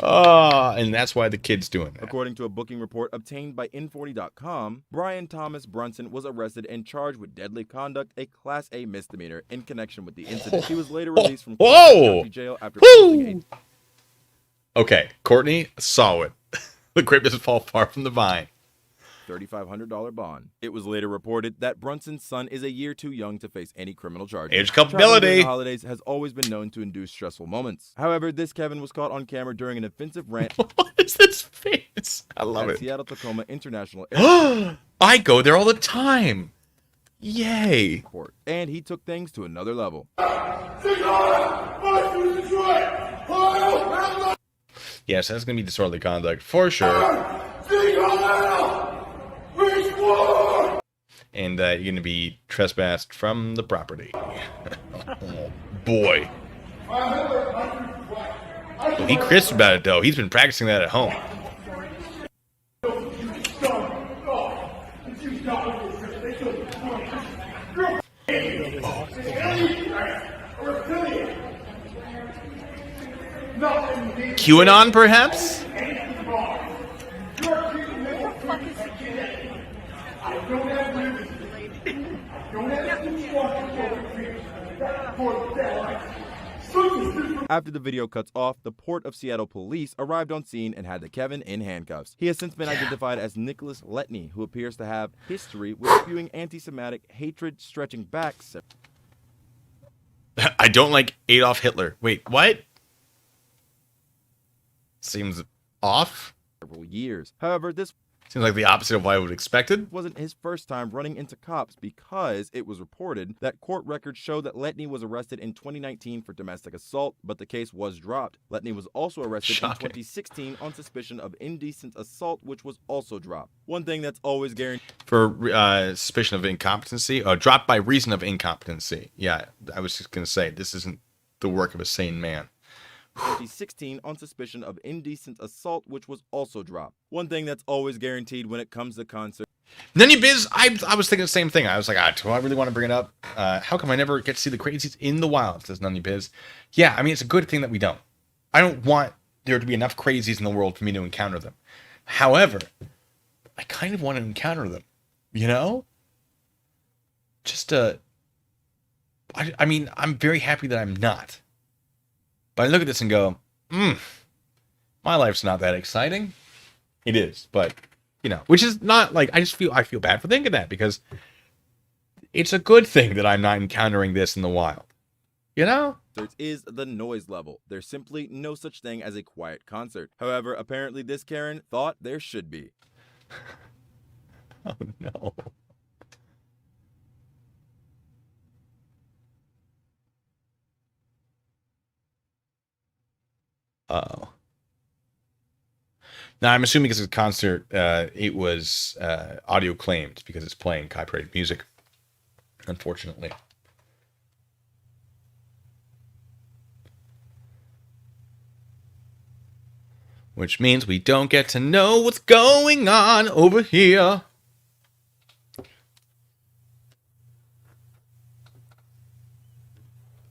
[SPEAKER 1] Oh, and that's why the kid's doing that.
[SPEAKER 11] According to a booking report obtained by N40.com, Brian Thomas Brunson was arrested and charged with deadly conduct, a Class A misdemeanor, in connection with the incident. He was later released from county jail after posting a...
[SPEAKER 1] Okay, Courtney, solid. The grape doesn't fall far from the vine.
[SPEAKER 11] $3,500 bond. It was later reported that Brunson's son is a year too young to face any criminal charges.
[SPEAKER 1] Age culpability.
[SPEAKER 11] Traveling during the holidays has always been known to induce stressful moments. However, this Kevin was caught on camera during an offensive rant.
[SPEAKER 1] What is this face? I love
[SPEAKER 11] at
[SPEAKER 1] it.
[SPEAKER 11] Seattle Tacoma International Airport.
[SPEAKER 1] I go there all the time. Yay.
[SPEAKER 11] And he took things to another level.
[SPEAKER 1] Yes, that's going to be disorderly conduct for sure. And you're going to be trespassed from the property. Oh, boy. Well, he crisp about it, though. He's been practicing that at home. QAnon, perhaps?
[SPEAKER 11] After the video cuts off, the Port of Seattle police arrived on scene and had the Kevin in handcuffs. He has since been identified as Nicholas Letney, who appears to have history with spewing anti-Semitic hatred stretching back.
[SPEAKER 1] I don't like Adolf Hitler. Wait, what? Seems off?
[SPEAKER 11] Several years. However, this
[SPEAKER 1] seems like the opposite of what I would have expected.
[SPEAKER 11] Wasn't his first time running into cops, because it was reported that court records show that Letney was arrested in 2019 for domestic assault, but the case was dropped. Letney was also arrested in 2016 on suspicion of indecent assault, which was also dropped. One thing that's always guaranteed
[SPEAKER 1] for suspicion of incompetency, dropped by reason of incompetency. Yeah, I was just gonna say this isn't the work of a sane man.
[SPEAKER 11] 2016 on suspicion of indecent assault, which was also dropped. One thing that's always guaranteed when it comes to concert.
[SPEAKER 1] None of your biz, I was thinking the same thing. I was like, do I really want to bring it up? How come I never get to see the crazies in the wild, says none of your biz. Yeah, I mean, it's a good thing that we don't. I don't want there to be enough crazies in the world for me to encounter them. However, I kind of want to encounter them, you know? Just, I mean, I'm very happy that I'm not. But I look at this and go, my life's not that exciting. It is, but, you know, which is not like, I feel bad for thinking that, because it's a good thing that I'm not encountering this in the wild. You know?
[SPEAKER 11] Is the noise level. There's simply no such thing as a quiet concert. However, apparently this Karen thought there should be.
[SPEAKER 1] Oh no. Uh-oh. Now, I'm assuming because it's a concert, it was audio claimed because it's playing copyrighted music, unfortunately. Which means we don't get to know what's going on over here.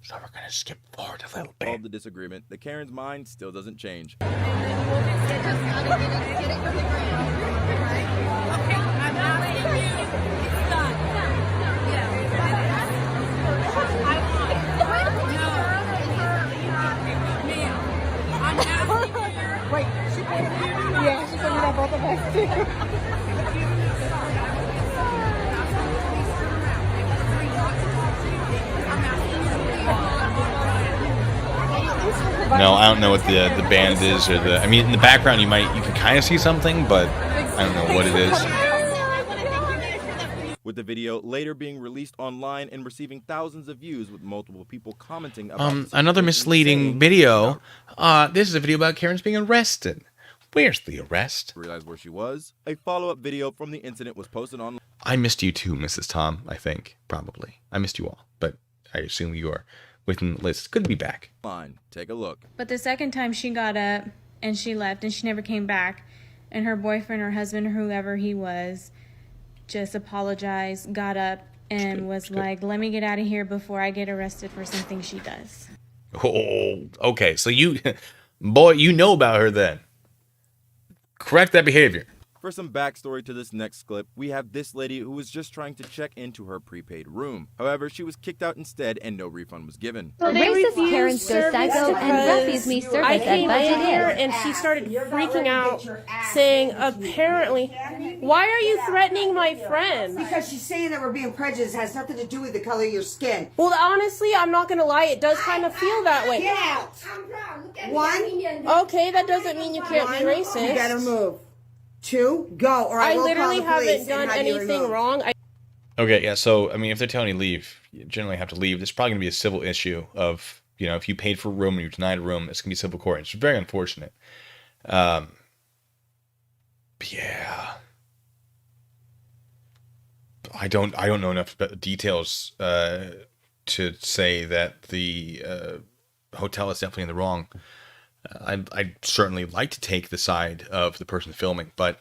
[SPEAKER 1] So we're going to skip forward a little bit.
[SPEAKER 11] All the disagreement, the Karen's mind still doesn't change.
[SPEAKER 16] Wait, she pointed at both of us too.
[SPEAKER 1] No, I don't know what the band is, or I mean, in the background you can kind of see something, but I don't know what it is.
[SPEAKER 11] With the video later being released online and receiving thousands of views, with multiple people commenting about
[SPEAKER 1] another misleading video. This is a video about Karen's being arrested. Where's the arrest?
[SPEAKER 11] Realize where she was. A follow-up video from the incident was posted online.
[SPEAKER 1] I missed you too, Mrs. Tom, I think. Probably. I missed you all, but I assume you are within the list. Good to be back.
[SPEAKER 11] Fine. Take a look.
[SPEAKER 4] But the second time she got up and she left and she never came back, and her boyfriend or husband or whoever he was just apologized, got up, and was like, let me get out of here before I get arrested for something she does.
[SPEAKER 1] Oh, okay. So you know about her then. Correct that behavior.
[SPEAKER 11] For some backstory to this next clip, we have this lady who was just trying to check into her prepaid room. However, she was kicked out instead and no refund was given.
[SPEAKER 12] Racist Karens go psycho and refuse me service
[SPEAKER 22] I
[SPEAKER 12] at
[SPEAKER 22] came in
[SPEAKER 12] budget
[SPEAKER 22] here
[SPEAKER 12] is.
[SPEAKER 22] and she started freaking out, saying, apparently, why are you threatening my friend?
[SPEAKER 23] Because she's saying that we're being prejudiced. It has nothing to do with the color of your skin.
[SPEAKER 22] Well, honestly, I'm not going to lie, it does kind of feel that way.
[SPEAKER 23] Get out. One.
[SPEAKER 22] Okay, that doesn't mean you can't be racist.
[SPEAKER 23] You gotta move. Two, go, or I will
[SPEAKER 22] literally
[SPEAKER 23] call the police
[SPEAKER 22] haven't done
[SPEAKER 23] and have you
[SPEAKER 22] anything
[SPEAKER 23] removed.
[SPEAKER 22] wrong.
[SPEAKER 1] Okay, yeah, so, I mean, if they're telling you leave, you generally have to leave. There's probably going to be a civil issue of, you know, if you paid for a room and you're denied a room, it's going to be civil court. It's very unfortunate. But yeah. I don't know enough details to say that the hotel is definitely in the wrong. I'd certainly like to take the side of the person filming, but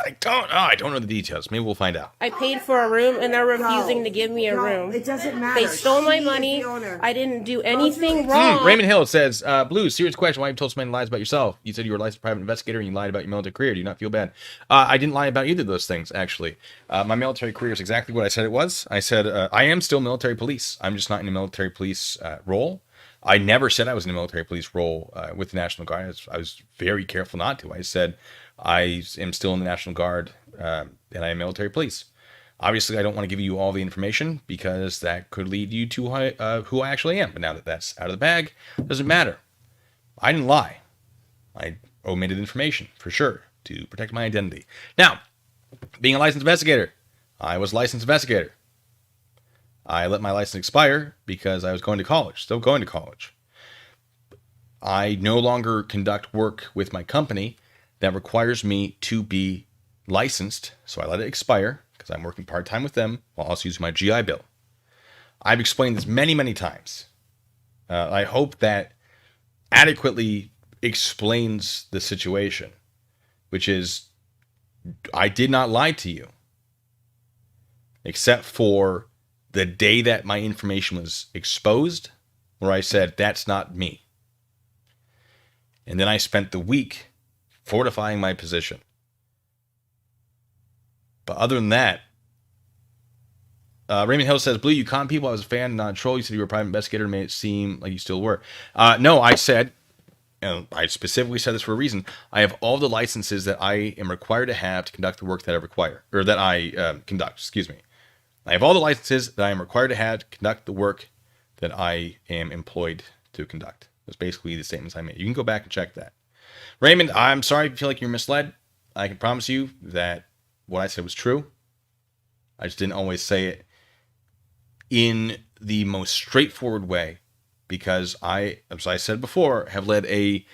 [SPEAKER 1] I don't know the details. Maybe we'll find out.
[SPEAKER 22] I paid for a room and they're refusing to give me a room.
[SPEAKER 23] It doesn't matter.
[SPEAKER 22] They stole my money. I didn't do anything wrong.
[SPEAKER 1] Raymond Hill says, Blue, serious question. Why have you told so many lies about yourself? You said you were a licensed private investigator and you lied about your military career. Do you not feel bad? I didn't lie about either of those things, actually. My military career is exactly what I said it was. I said, I am still military police. I'm just not in a military police role. I never said I was in a military police role with the National Guard. I was very careful not to. I said I am still in the National Guard and I am military police. Obviously, I don't want to give you all the information because that could lead you to who I actually am. But now that that's out of the bag, it doesn't matter. I didn't lie. I omitted information, for sure, to protect my identity. Now, being a licensed investigator, I was a licensed investigator. I let my license expire because I was going to college, still going to college. I no longer conduct work with my company that requires me to be licensed, so I let it expire because I'm working part-time with them while also using my GI Bill. I've explained this many, many times. I hope that adequately explains the situation, which is I did not lie to you, except for the day that my information was exposed, where I said, that's not me. And then I spent the week fortifying my position. But other than that, Raymond Hill says, Blue, you con people. I was a fan, not a troll. You said you were a private investigator and made it seem like you still were. No, I said, and I specifically said this for a reason, I have all the licenses that I am required to have to conduct the work that I require, or that I conduct, excuse me. I have all the licenses that I am required to have to conduct the work that I am employed to conduct. That's basically the statements I made. You can go back and check that. Raymond, I'm sorry if you feel like you're misled. I can promise you that what I said was true. I just didn't always say it in the most straightforward way because I, as I said before, have led a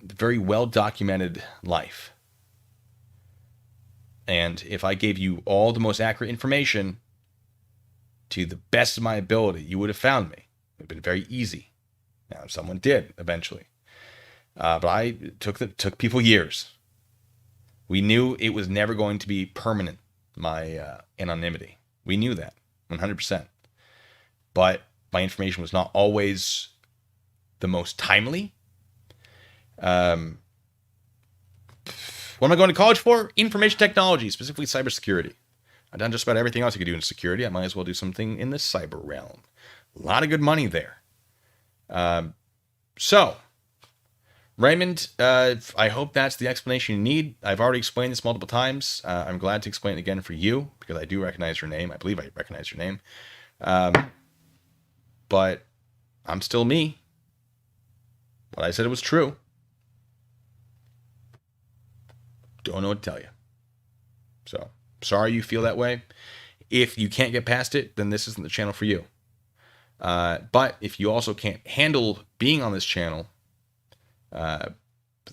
[SPEAKER 1] very well-documented life. And if I gave you all the most accurate information to the best of my ability, you would have found me. It would have been very easy. Now, someone did eventually. But I took people years. We knew it was never going to be permanent, my anonymity. We knew that, 100%. But my information was not always the most timely. What am I going to college for? Information technology, specifically cybersecurity. I've done just about everything else you could do in security. I might as well do something in the cyber realm. A lot of good money there. So, Raymond, I hope that's the explanation you need. I've already explained this multiple times. I'm glad to explain it again for you, because I do recognize your name. I believe I recognize your name. But I'm still me. What I said was true. Don't know what to tell you. So, sorry you feel that way. If you can't get past it, then this isn't the channel for you. But if you also can't handle being on this channel,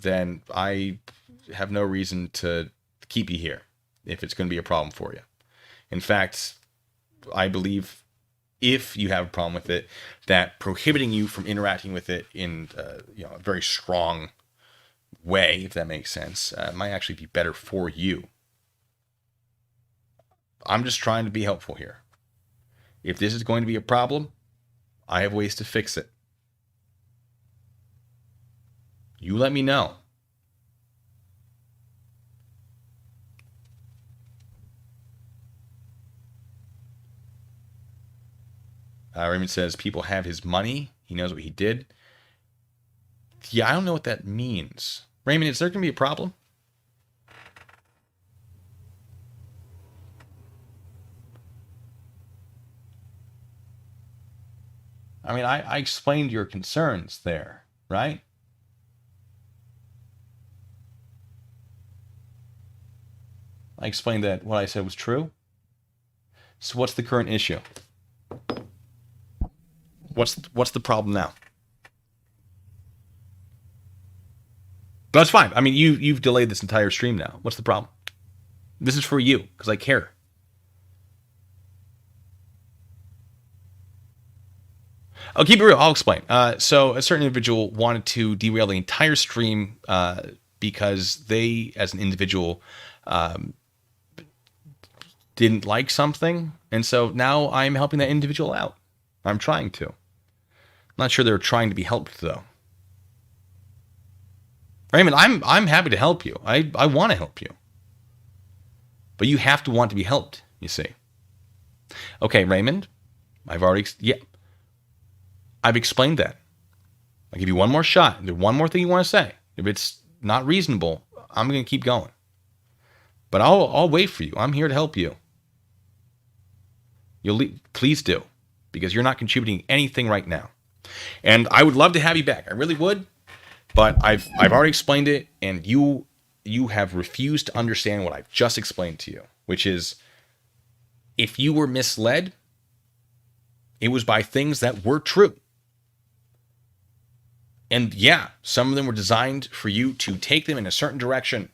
[SPEAKER 1] then I have no reason to keep you here if it's going to be a problem for you. In fact, I believe if you have a problem with it, that prohibiting you from interacting with it in a very strong way, if that makes sense, might actually be better for you. I'm just trying to be helpful here. If this is going to be a problem, I have ways to fix it. You let me know. Raymond says, people have his money. He knows what he did. Yeah, I don't know what that means. Raymond, is there going to be a problem? I mean, I explained your concerns there, right? I explained that what I said was true. So what's the current issue? What's the problem now? That's fine. I mean, you've delayed this entire stream now. What's the problem? This is for you, because I care. I'll keep it real. I'll explain. So a certain individual wanted to derail the entire stream because they, as an individual, didn't like something. And so now I'm helping that individual out. I'm trying to. I'm not sure they're trying to be helped, though. Raymond, I'm happy to help you. I want to help you. But you have to want to be helped, you see. Okay, Raymond, I've explained that. I'll give you one more shot. There's one more thing you want to say. If it's not reasonable, I'm going to keep going. But I'll wait for you. I'm here to help you. Please do, because you're not contributing anything right now. And I would love to have you back. I really would. But I've already explained it, and you have refused to understand what I've just explained to you, which is, if you were misled, it was by things that were true. And yeah, some of them were designed for you to take them in a certain direction.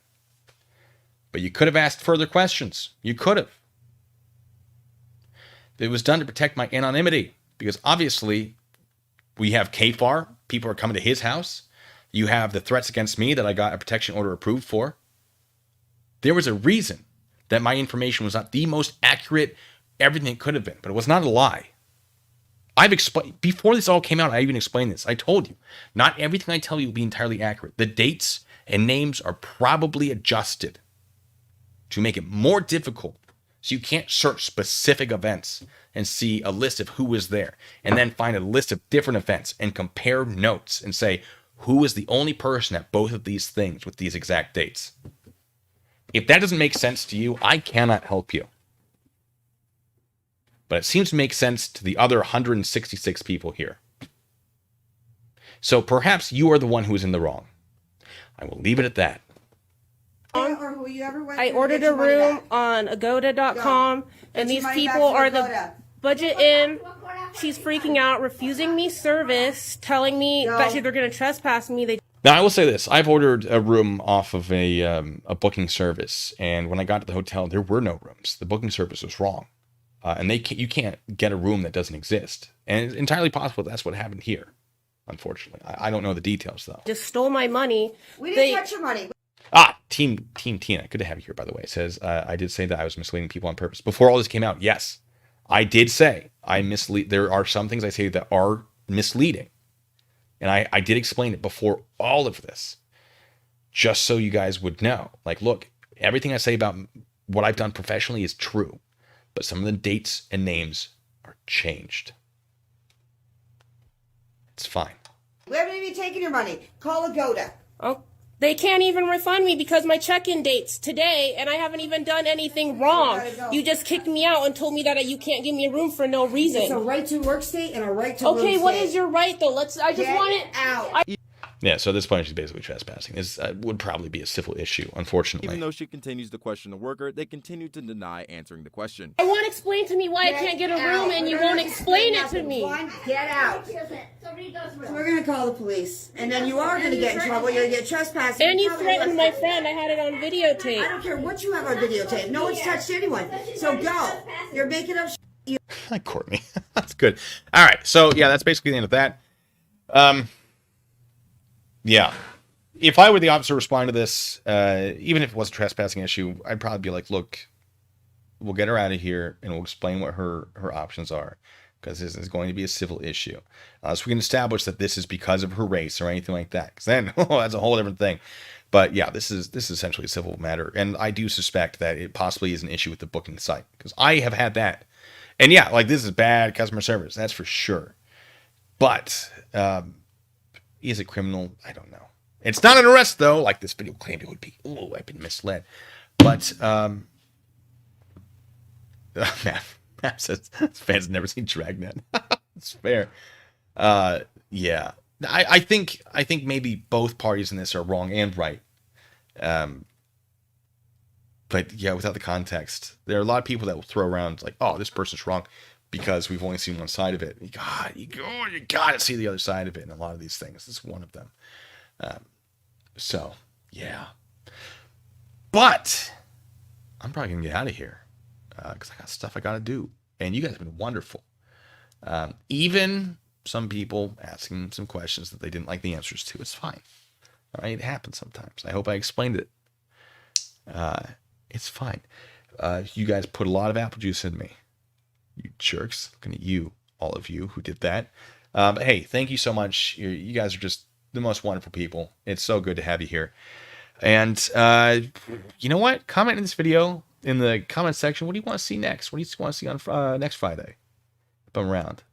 [SPEAKER 1] But you could have asked further questions. You could have. It was done to protect my anonymity, because obviously we have KFAR. People are coming to his house. You have the threats against me that I got a protection order approved for. There was a reason that my information was not the most accurate, everything it could have been, but it was not a lie. I've explained, before this all came out, I even explained this. I told you, not everything I tell you will be entirely accurate. The dates and names are probably adjusted to make it more difficult So you can't search specific events and see a list of who was there, and then find a list of different events and compare notes and say, who is the only person at both of these things with these exact dates? If that doesn't make sense to you, I cannot help you. But it seems to make sense to the other 166 people here. So perhaps you are the one who is in the wrong. I will leave it at that.
[SPEAKER 22] I ordered a room on agoda.com, and these people are the budget in. She's freaking out, refusing me service, telling me that they're going to trespass me.
[SPEAKER 1] Now, I will say this. I've ordered a room off of a booking service, and when I got to the hotel, there were no rooms. The booking service was wrong. And you can't get a room that doesn't exist. And it's entirely possible that's what happened here, unfortunately. I don't know the details, though.
[SPEAKER 22] Just stole my money.
[SPEAKER 23] We didn't touch your money.
[SPEAKER 1] Team Tina, good to have you here, by the way. It says, I did say that I was misleading people on purpose. Before all this came out, yes, I did say I mislead. There are some things I say that are misleading. And I did explain it before all of this, just so you guys would know. Like, look, everything I say about what I've done professionally is true, but some of the dates and names are changed. It's fine.
[SPEAKER 23] We haven't even taken your money. Call Agoda.
[SPEAKER 22] Oh, they can't even refund me because my check-in date's today, and I haven't even done anything wrong. You just kicked me out and told me that you can't give me a room for no reason.
[SPEAKER 23] It's a right to work state and a right to
[SPEAKER 22] Okay,
[SPEAKER 23] room
[SPEAKER 22] what
[SPEAKER 23] state.
[SPEAKER 22] is your right, though? I just want it
[SPEAKER 23] out.
[SPEAKER 1] Yeah, so at this point, she's basically trespassing. This would probably be a civil issue, unfortunately.
[SPEAKER 11] Even though she continues to question the worker, they continue to deny answering the question.
[SPEAKER 22] I want to explain to me why I can't get a room, and you won't explain it to me.
[SPEAKER 23] Get out. So we're going to call the police. And then you are going to get in trouble. You're going to get trespassing.
[SPEAKER 22] And you threatened my friend. I had it on videotape.
[SPEAKER 23] I don't care what you have on videotape. No one's touched anyone. So go. You're making up
[SPEAKER 1] Hi, Courtney. That's good. All right, so yeah, that's basically the end of that. Yeah. If I were the officer responding to this, even if it was a trespassing issue, I'd probably be like, look, we'll get her out of here and we'll explain what her options are, because this is going to be a civil issue. So we can establish that this is because of her race or anything like that, because then that's a whole different thing. But yeah, this is essentially a civil matter. And I do suspect that it possibly is an issue with the booking site, because I have had that. And yeah, like, this is bad customer service. That's for sure. But is it criminal? I don't know. It's not an arrest, though, like this video claimed it would be. Oh, I've been misled. But Matt says fans never seen Dragnet. It's fair. Yeah, I think maybe both parties in this are wrong and right. But yeah, without the context, there are a lot of people that will throw around like, "Oh, this person's wrong," because we've only seen one side of it. You got to see the other side of it in a lot of these things. This is one of them. So, yeah. But I'm probably going to get out of here because I got stuff I got to do. And you guys have been wonderful. Even some people asking some questions that they didn't like the answers to. It's fine. All right? It happens sometimes. I hope I explained it. It's fine. You guys put a lot of apple juice in me. You jerks. Looking at you, all of you who did that. Hey, thank you so much. You guys are just the most wonderful people. It's so good to have you here. And you know what? Comment in this video in the comment section. What do you want to see next? What do you want to see on next Friday? If I'm around.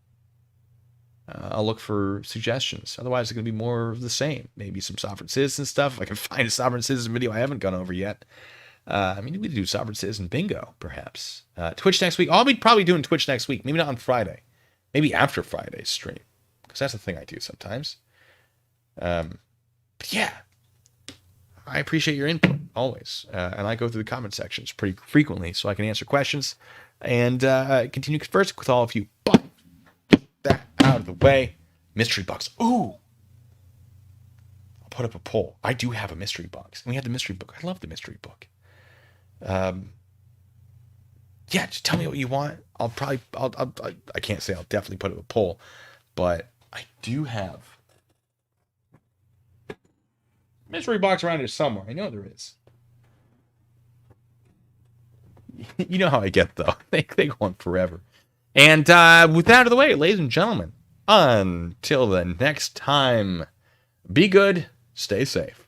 [SPEAKER 1] I'll look for suggestions. Otherwise, it's going to be more of the same. Maybe some sovereign citizen stuff. If I can find a sovereign citizen video I haven't gone over yet. I mean, we could do sovereign citizen bingo, perhaps. Twitch next week. I'll be probably doing Twitch next week. Maybe not on Friday. Maybe after Friday's stream. Because that's the thing I do sometimes. But yeah. I appreciate your input, always. And I go through the comment sections pretty frequently so I can answer questions and continue conversing with all of you. But that out of the way. Mystery box. Ooh. I'll put up a poll. I do have a mystery box. And we have the mystery book. I love the mystery book. Yeah, just tell me what you want. I can't say I'll definitely put up a poll, but I do have mystery box around here somewhere. I know there is. You know how I get, though. They go on forever. And with that out of the way, ladies and gentlemen, until the next time, be good, stay safe.